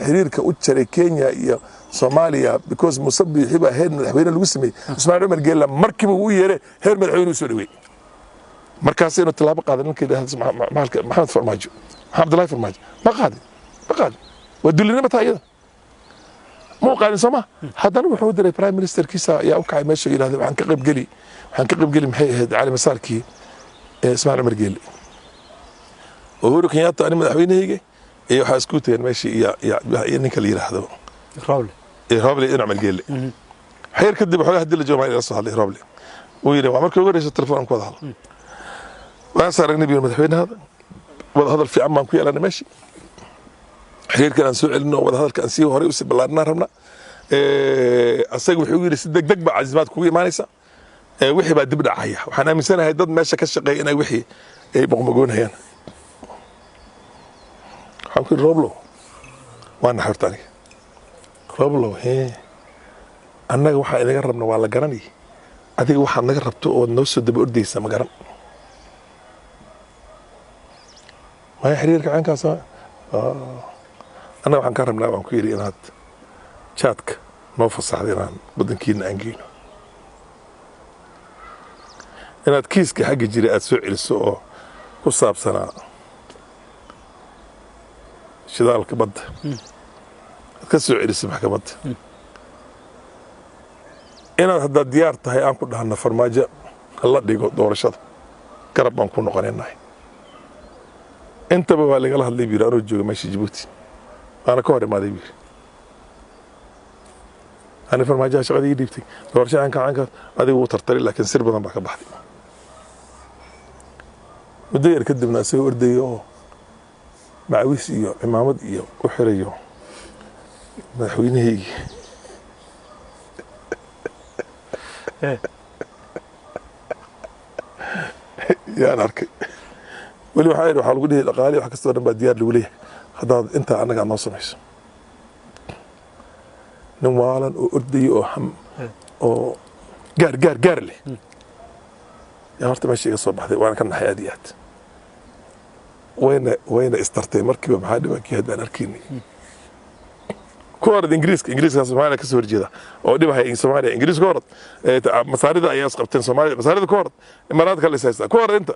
xiriirka u jaray Kenya iyo Soomaaliya because musabbiixii baa heer madaxweyne lagu sameeyay Ismaaciil Margeel markiiba uu yeeray heer madaxweyne soo dhaweey markaas inuu talaabo qaaday ninkii Maxamed Farmaajo Abdullahi Farmaajo ma qaadin wadulinimo taayada muu qaadin Soomaa haddana wuxuu diray prime minister kiisa ayaa u kacay meesha yiraahdo waxaan ka qayb geli maxay ahayd cali masaarkii اسماعيل مرجيل وهو كنياتا أنا مدحوينه إيه وحاسكوت يعني ماشي يا نيك اللي يراهدو رابلي أنا مرجيل حير كدي بحاجة هدي الجماعة اللي أصلا رابلي ويري وعمرك يقول إيش التلفون كذا هذا ما صار النبي المدحوين هذا وهذا في عمان كوي أنا ماشي حير كان نسوي إنه وهذا كان سيه هري وسب الله النار همنا أصيغ وحيوي يصدق دق بعزمات كوي ما نسى wixii baa dib dhacaya waxaan aaminsanahay dad meesha ka shaqeeya inay wixii ay boqmogoonayaan waxaan ku roblo waan xirtani roblo annaga waxa inaga rabna waa la garanay adiga waxa naga rabto oo noo soo daba ordaysa ma garan ma xiriirka caankaas annaga waxaan ka rabnaa waan ku yiri inaad chat-ka noo fasaxday inaan wadankiina aan geeyno inaad kiiska xagga jiray aad soo celiso oo ku saabsanaa shidaalka badda aad ka soo celiso maxkamadda inaad haddaad diyaar tahay aan ku dhahno farmaajo la dhigo doorashada garab baan ku noqonaynahay intaba waa lagala hadlay biir anoo jooga meesha Djibouti waana ka hor imaaday biir أنا فرماجة شغلي ديبتي doorashada عنك هذه هو ترتري لكن سر بدن بقى بحدي مدير كدبنا سوي ورديو معويس إياه إمامد إياه وحريو مدحوين هيك يا نارك ولي وحاير وحال قولي الأقالي وحكستوا أنا بديار لوليه هذا أنت أنا قاعد نوصل ميس nin waalan oo ordayo oo gaar leh yaa horta meesha iga soo baxday waana ka naxay aad iyo aad wayna istartay markiiba maxaa dhibaankii haddaan arkaynay ku orad ingiriiska soomaaliya kasoo horjeeda oo dhibahaya soomaaliya ingiriis ku orad masaarida ayaa isqabteen soomaaliya masaarida ku orad imaaraadka kale ishaystaa ku orad inta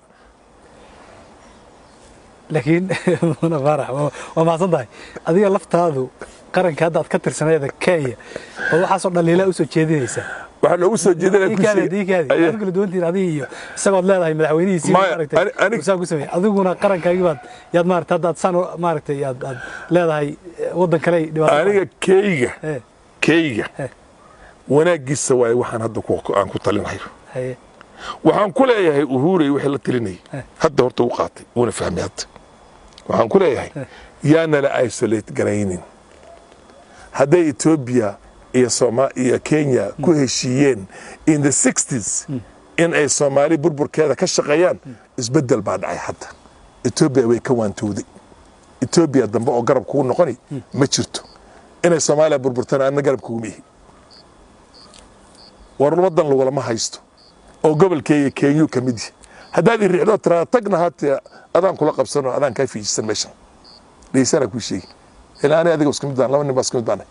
laakiin mudane faarax waa mahadsan tahay adiga laftaadu qaranka hadda aad ka tirsaneeda Kenya oo waxaasoo dhaliila u soo jeedinaysa waxaa loogu soo jeedinaya kala duwantiin adiga iyo isagood leedahay madaxweynihiisii maaragtay ku sameeyay adiguna qarankaagii baad yaad maaragtay hadda san maaragtay yaad leedahay wadan kale dhibaato aniga keyga wanaagiisa waay waxaan hadda aan ku talinayo waxaan ku leeyahay Uhuru wixii la talinay hadda horta uu qaatay una fahmay hadda waxaan ku leeyahay yaana la isolate garaynin hadday Ethiopia iyo Soomaaliya Kenya ku heshiiyeen in the 60s in ay Soomaali burburkeeda ka shaqeeyaan isbedel baa dhacay hadda Ethiopia way ka waantooday Ethiopia dambe oo garab ku noqonay ma jirto inay Soomaaliya burburtana aan garab ku mihi war wadan lagu ma haysto oo gobolkeega Kenya ka mid yahay haddaad riixdo tira tagna hatta adaan kula qabsano adaan ka fiijisan meeshan leesana ku sheeg ilaa ani adiga isku mid baan laba nin baa isku mid baan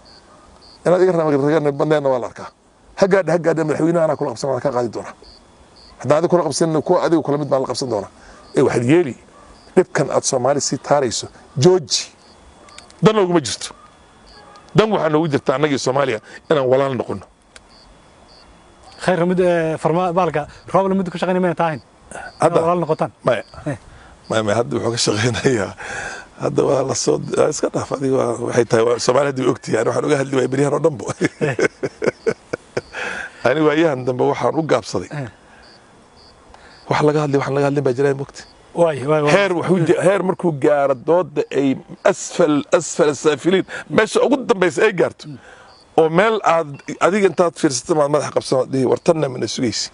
inaad iga raagna bandeena waa la arkaa hagaadha madaxweynaha ana kula qabsan ka qaadi doona haddaan adiga kula qabsan ku adiga kula mid baan la qabsan doona waxaad yeeli dhibkan aad Soomaali si taarayso George dan laguma jirto dan waxaan ugu jirtaa annaga Soomaaliya inaan walaal noqono خير مد فرما بالك روبل مد كشغني ما تاهين هذا والله نقطان ما هذا وحو كشغينيا هذا والله صود اسك dhaaf adiga waxay tahay Soomaalidu ogti yani waxaan uga hadli way bariyahan oo dhanbo ani waayahan dambe waxaan u gaabsaday wax laga hadli ba jiray mugti heer markuu gaaro dooda ay asfal saafiliin meesha ugu dambaysa ay gaarto oo meel aad adiga intaad fiirsato madax qabsan wartanna min sugaysi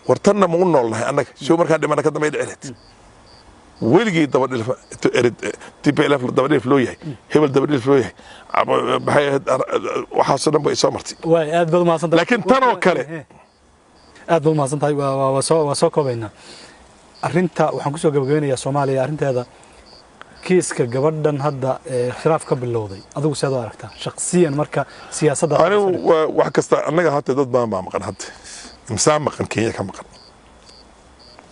wartanna ma u noolnahay annaga soo markaa dhimana ka dambeey dhicilad weligii daba dhilfa TPLF daba dhilf loo yahay hebel daba dhilf loo yahay maxay waxa soo dhanba soo martay way aad baad ma santahay laakiin tan oo kale aad baad ma santahay waa soo koobayna arinta waxaan ku soo gabagabeynayaa Soomaaliya arinteeda kiiska gabadhan hadda khilaaf ka bilowday adigu sidoo aragtaa shakhsiyan marka siyaasadda anigu wax kasta annaga hadda dad baan ma maqan hadda imsaan maqan Kenya ka maqan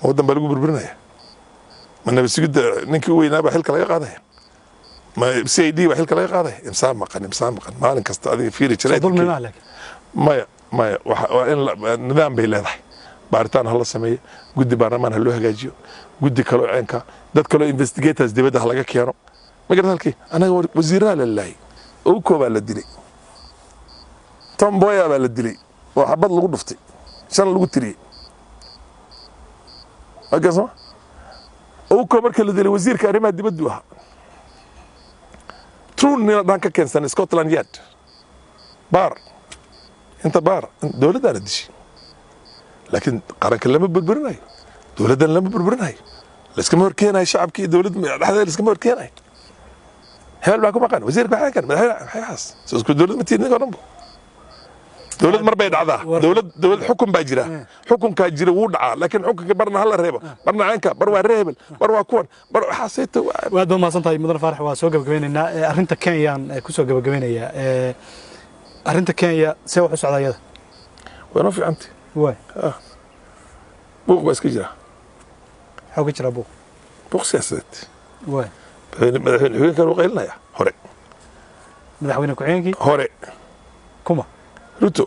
wadan baa lagu burburinaya mana bisigida ninkii weynaaba xilka laga qaadaya ma CID waa xilka laga qaadaya imsaan maqan maalin kasta adiga fiiri jiray dulmi maalak maya waa in nidaam bay leedahay baaritaan hal sameeyo guddi baarlamaan loo hagaajiyo guddi kale oo ceenka dad kale investigators dibadda laga keeno ma garad halkii anaga wasiiraa lalaay oo kooba la dilay Tomboya baa la dilay oo xabad lagu dhuftay shan lagu tiriyay agaso oo koob markii la dilay wasiirka arrimaha dibadda waxa trunna dhanka keensan Scotland Yard inta dawladda la dishay laakiin qaranka lama burburinayo dawladdan lama burburinayo لسكما هركينا شعب كي دولة لحظة لسكما هركينا هل معكم مكان وزير بحاجة كان حاس سوسكو دولة متين نقرنبو دولة مربع عذا دولة حكم باجرة حكم كاجرة وضع لكن حكم برنا هلا رهبة برنا عنك بروا رهبل بروا كون بروا حسيت وهذا ما صنطي مدن فرح وسوق بجويننا أرنت كيان كسوق بجوينيا أرنت كيان سوى حس على يده وأنا في أنت واي بوق بس كجرة حوك جرا بوق سياسات واي مدحوين كانوا قايلنا يا هوري مدحوين كوعينكي هوري كوما روتو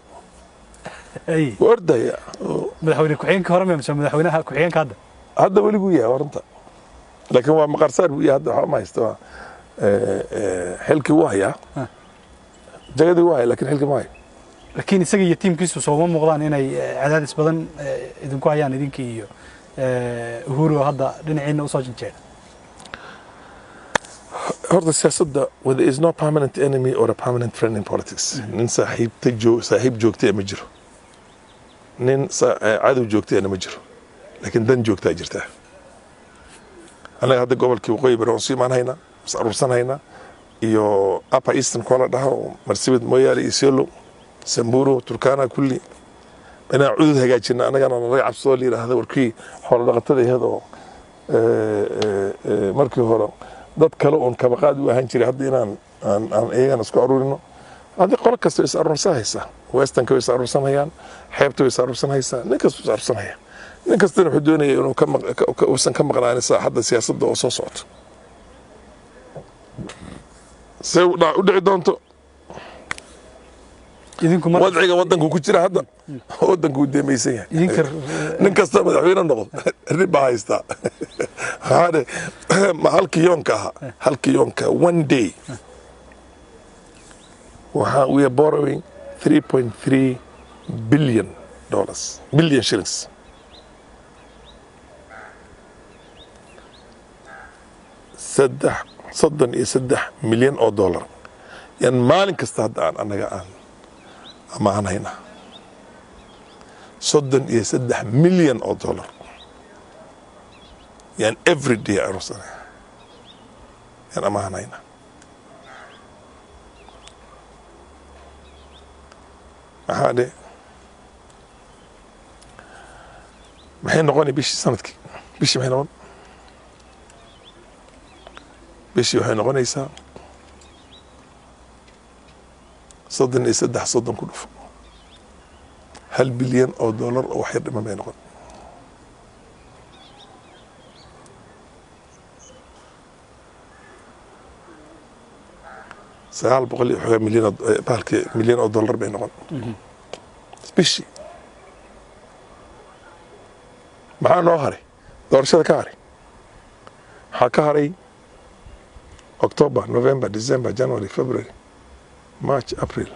اي ورده يا مدحوين كوعينك هوري مش مدحوينها كوعينك هذا ولي وياه ورنتا لكن هو مقرصار وياه هذا ما يستوى حلكي واهية جاقدي واهية لكن حلكي ما هي لكن isaga iyo teamkiisu soo muuqdaan inay cadaadis badan idinku hayaan idinkii iyo Uhuru hadda dhinaciina u soo jinjeeda horta siyaasadda there is no permanent enemy or a permanent friend in politics nin saaxiib joogtay ma jiro nin cadow joogtay ma jiro laakiin dan joogtaa jirta anaga hadda gobolkii waqooyi bari oo sii maanayna is aruursanayna iyo upper eastern kuwa la dhaho marsabit moyaale isiolo samburu turkana kulli inaan cudud hagaajina annagana naga cabsoo la yidhaahdo warkii xoolo dhaqatada ahayd oo markii hore dad kale oon kabaqaad u ahaan jiray hadda inaan aan iyagana isku aruurino haddii qolo kasta is aruursanaysaa westernka way is aruursanayaan xeebta way is aruursanaysaa nin kasta is aruursanaya nin kastana wuxuu doonaya inuu uusan ka maqnaanin saaxadda siyaasadda oo soo socoto see u dhici doonto wadciga waddanku ku jira hadda waddanku uu deemaysan yahay nin kasta madaxweyne noqdo rib baa haystaa halkii yoonka ahaa halkii yoonka one day we are borrowing $3.3 billion shillings $33 milyan oo dollar yan maalin kasta hadda aan annaga aan amaanayna $33 milyan oo dollar yan every day arusanaya yan amaanayna maxaa dhe maxay noqonay bishii sanadkii bishii maxay noqon bishii waxay noqonaysaa 33 ku dhufo $1 bilyan oo dollar oo wax yar dhiman bay noqon milyan oo dollar bay noqon bishii maxaa noo haray doorashada ka haray waxaa ka haray October, November, December, January, February, March, April.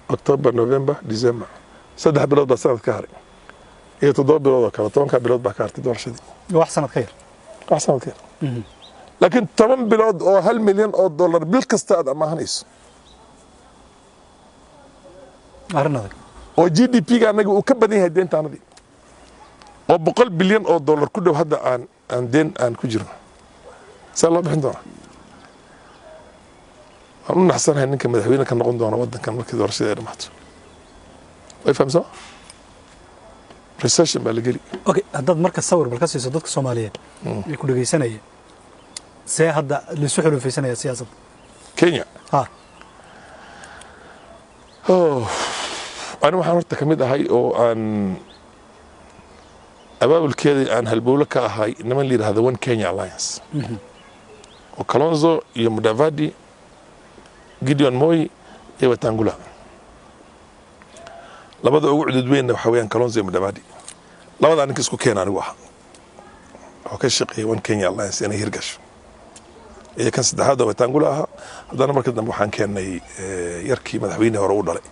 October, November, December. 3 bilood baa sanad ka haray iyo 7 bilood oo kale 10 bilood baa ka hartay doorashadii wax sanad ka yar laakiin 10 bilood oo $1 milyan oo dollar bil kasta aad amaahanayso arrinada oo GDP-ga anaga uu ka badan yahay deentaanadii oo $100 bilyan oo dollar ku dhow hadda aan deen aan ku jirno saa loo bixin doonaa waan u naxsanahay ninka madaxweyne ka noqon doona waddankan markii doorashada ay dhamaato way fahamsama recession baa la geli okay haddaad marka sawir bal ka siiso dadka Soomaaliyeed ee ku dhageysanaya see hadda lisu xulufaysanaya siyaasadda Kenya ani waxaan horta ka mid ahay oo aan abaabulkeedii aan halbowle ka ahay niman la yidhaahdo One Kenya Alliance oo Kalonzo iyo Mudavadi Gideon Moi iyo Wetangula labada ugu cudud weynna waxa weeyaan Kalonzo iyo Mudavadi labada ninka isku keenay anigu ahaa oo ka shaqeeyay One Kenya Alliance inay hirgasho ee kan saddexaad oo Wetangula ahaa haddana markii dambe waxaan keenay yarkii madaxweyne hore u dhalay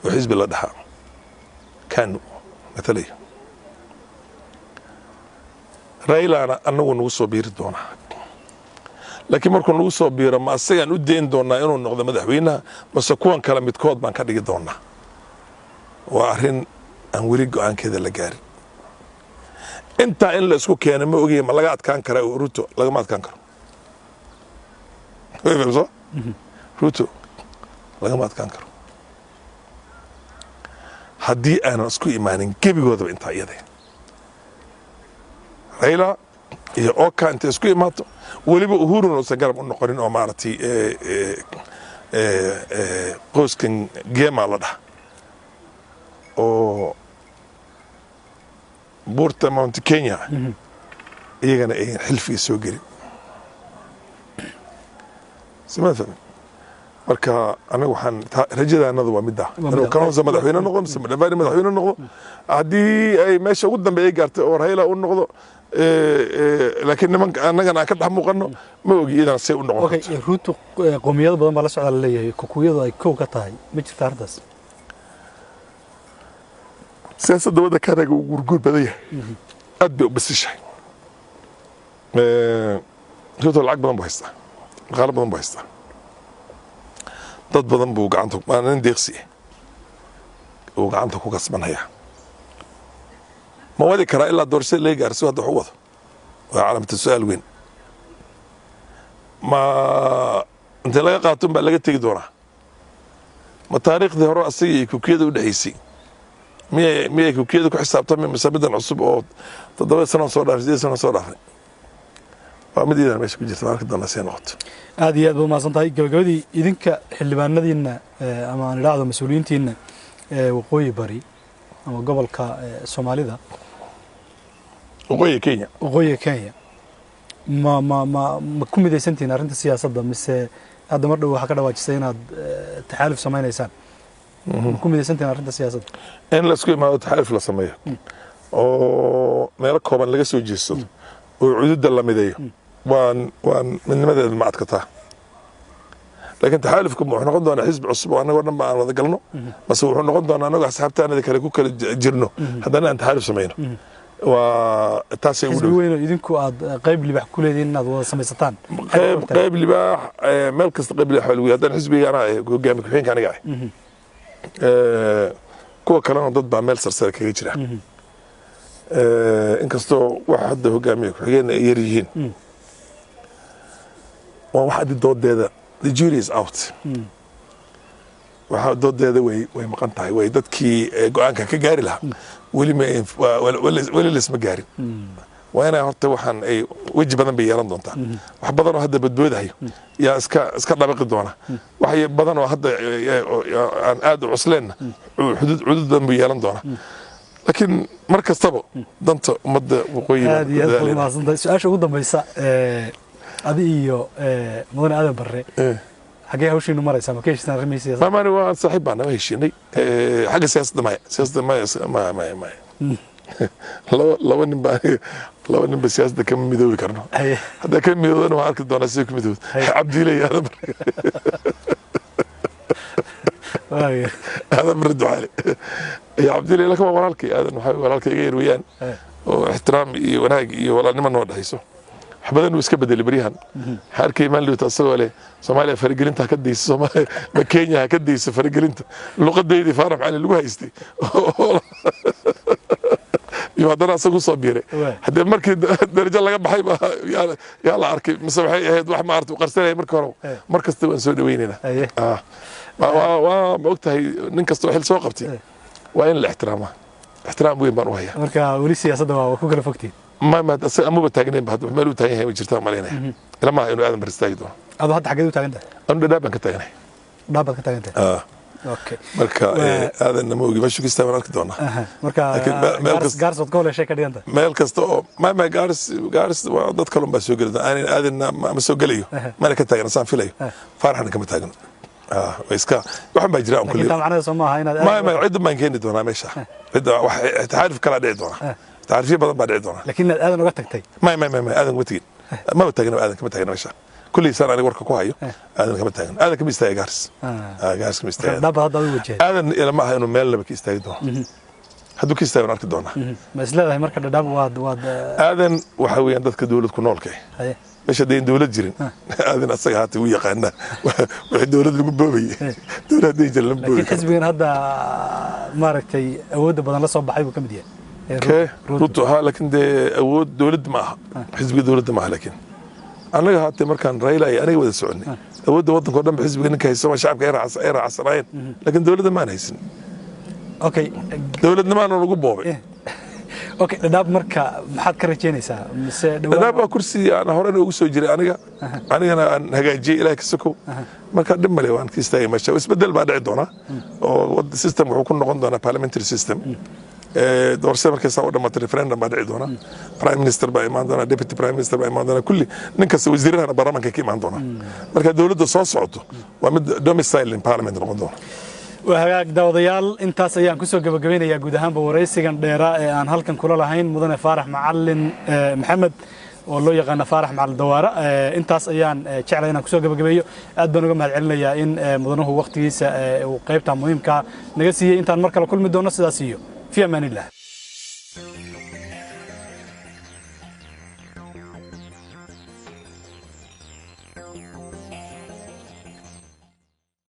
oo xisbi la dhahaa KANU mathalay Raila anagu nagu soo biiri doonaa laakiin markuu nagu soo biiro ma asagaan u deyn doonaa inuu noqdo madaxweynaha base kuwan kale midkood baan ka dhigi doonaa waa arrin aan weli go'aankeeda la gaarin intaa in la isku keeno ma ogaya ma laga adkaan karaa Ruto lagama adkaan karo Ruto lagama adkaan karo haddii aanan isku imaanin gebigoodaba intaa iyada Raila iyo Oka inta isku imaato weliba Uhuru uusan garab u noqonin oo maaragtay qoyskan Gema la dhaha oo buurta Mount Kenya iyagana ay xilfiga soo gelin سمعت marka anagu waxaan rajadaanadu waa midda inuu Kalonzo madaxweyne noqdo mise Mudavadi madaxweyne noqdo haddii ay meesha ugu dambeeyay gaartay oo Raila uu noqdo laakiin nimanka annagana ka dhex muuqano ma ogi idan say u noqon okay Ruto qowmiyado badan baa la socda la leeyahay Kukuyadu ay koow ka tahay ma jirta ardaas siyaasadda waddanka uu gurgur badan yahay aad bay u basishay Ruto lacag badan buu haystaa dhaqaale badan buu haystaa dad badan buu gacanta nin deeqsi uu gacanta ku kasbanaya ma wadi karaa ilaa doorashada laga gaarsiiyo hadda wax u wado waa calaamad su'aal weyn ma inta laga qaato baa laga tegi doonaa ma taariikhdii hore asaga iyo kukiyada u dhaxaysay miyay kukiyada ku xisaabtamay mise middan cusub oo 7 sano soo dhaafay 8 sano soo dhaafay waa mid idan meesha ku jirta marka dana seen noqoto aad iyo aad buu maasan tahay gabagabadii idinka xildhibaanadiina ama aan ilaahdo mas'uuliyiintiina waqooyi bari ama gobolka Soomaalida waqooyi Kenya ma ku midaysantiin arrinta siyaasadda mise hadda mar dhow waxa ka dhawaajisay inaad taxaaluf samaynaysaan ma ku midaysantiin arrinta siyaasadda in la isku imaado taxaaluf la sameeyo oo meel kooban laga soo jeedsado oo cududda la mideeyo waan midnimadeeda ma adkataa laakiin taxaalufku wuxuu noqon doonaa xisbi cusub oo anagoo dhan ba aan wada galno base wuxuu noqon doonaa anagoo asxaabtaanada kale ku kala jirno haddana aan taxaaluf samayno waa taasay ugu dhow weyn idinku aad qayb libax ku leediin inaad wada samaysataan qayb libax meel kasta qayb libax lagu haddana xisbiga ana hogaamiye ku-xigeenka aniga kuwa kalena dad baa meel sarsare kaga jira inkastoo wax hadda hogaamiye ku-xigeen ay yar yihiin waa wax haddi doodeeda the jury is out waxa doodeeda way maqan tahay way dadkii go'aanka ka gaari lahaa weli lisma gaarin waa inay horta waxaan ay weji badan bay yeelan doontaa wax badan oo hadda badboodahayo yaa iska dhabaqi doona wax badan oo hadda aan aad u cusleenna cudud badan buu yeelan doona laakiin mar kastaba danta ummadda waqooyi aad iyo aad buu maasantahay su-aasha ugu dambaysa adi iyo mudane aadan barre xagee hawshiinu maraysaa ma ka heshiisaan arrimaha siyaasadda maamaani waa saaxiib baan naga heshiinay xagga siyaasadda maya laba nin ba siyaasadda kama midoobi karno haddaa ka midoodana waan arki doonaa sida ku midooda cabdiile iyo aadan bare ducaale iyo cabdiile laka waa walaalkay aadan waxaa walaalkay iga yar weeyaan oo ixtiraam iyo wanaag iyo walaalnimo noo dhexayso wax badan uu iska bedelay baryahan xaarkay maan liita asagoo leh Soomaaliya faragelinta ka dayso Soomaaliya ma Kenya ka dayso faragelinta luqadeedii Faarax Cali lagu haystay iyo haddana asagu soo biiray haddii markii darajo laga baxay yaa la arkay mise waxay ahayd wax ma artu qarsanay markii hore mar kasta waan soo dhaweynayna waa ma ogtahay nin kasta oo xil soo qabtay waa in la ixtiraam weyn baan u hayaa marka wali siyaasadda waa ku kala fogtiin ما أمو بتاجنين بعد مالو تاجين وجرتها مالينا لما إنه آدم برستاجي دون هذا حتى حاجة تاجنته أنا دابا كتاجني دابا كتاجنته أوكي مركا هذا النمو مش كيستوى مركا دونا مركا جارس وتقول شيء كذي أنت مالكستو ما جارس ضد كلام بس يقول أنا هذا ما سوق ليه ما أنا كتاجنا صار في ليه فرح أنا كم تاجنا ويسكا واحد ما يجرأهم كل يوم معناه سماها هنا ما عد ما ينكني دونا ماشى عد تعرف كلا عد دونا تعرفين بدل بعد عدونا لكن الآذان وقتك تي ما آذان وتين ما بتاجنا آذان كم تاجنا ماشى كل سنة أنا ورك كوهايو آذان كم تاجنا آذان كم يستاهل جارس جارس كم يستاهل ده بهذا الوجه آذان إلى ما إنه مال لبك يستاهل دونا هدوك يستاهل نارك دونا بس لا هي مركز ده واد آذان وحوي عندك دولة كنول كي مش دين دولة جرين آذان الصيحات ويقعنا دولة المبوي دولة دين جل المبوي لكن حزبين هذا ماركتي أود بدل صوب بحيبه كم ديان روتو ها لكن ده أود دولد معها حزب دولد معها لكن أنا هاتي مركان رايلا أنا وده سعني أود وطن قدام حزب إنك هيسمع شعب كيرا عصرين لكن دولد ما نهيسن أوكي دولد ما نرجو بوبي أوكي داب مركا محد كرتينيسا داب كرسي أنا هورن أوسو جري أنا هجاجي إلى كسكو مركا دم لي وان كيستاي ماشى بس بدل بعد عدونا والسيستم وكون نقول parliamentary system doorashada markay soo dhamaatay referendum baa dhici doona prime minister baa imaan doona deputy prime minister baa imaan doona kulli ninkasta wasiirada baarlamaanka ka imaan doona marka dawladda soo socoto waa mid domicile in parliament noqon doona وهاك داوديال intaas ayaan ku soo gabagabeynayaa guud ahaanba wareysigan dheera ee aan halkan kula lahayn mudane Faarax Macallin Maxamed oo loo yaqaan Faarax Macallin Dawaara intaas ayaan jeclahay inaan ku soo gabagabeeyo aad baan uga mahadcelinayaa in mudanuhu waqtigiisa uu qaybta muhiimka naga siiyay intaan mar kale kulmi doono sidaas iyo في أمان الله.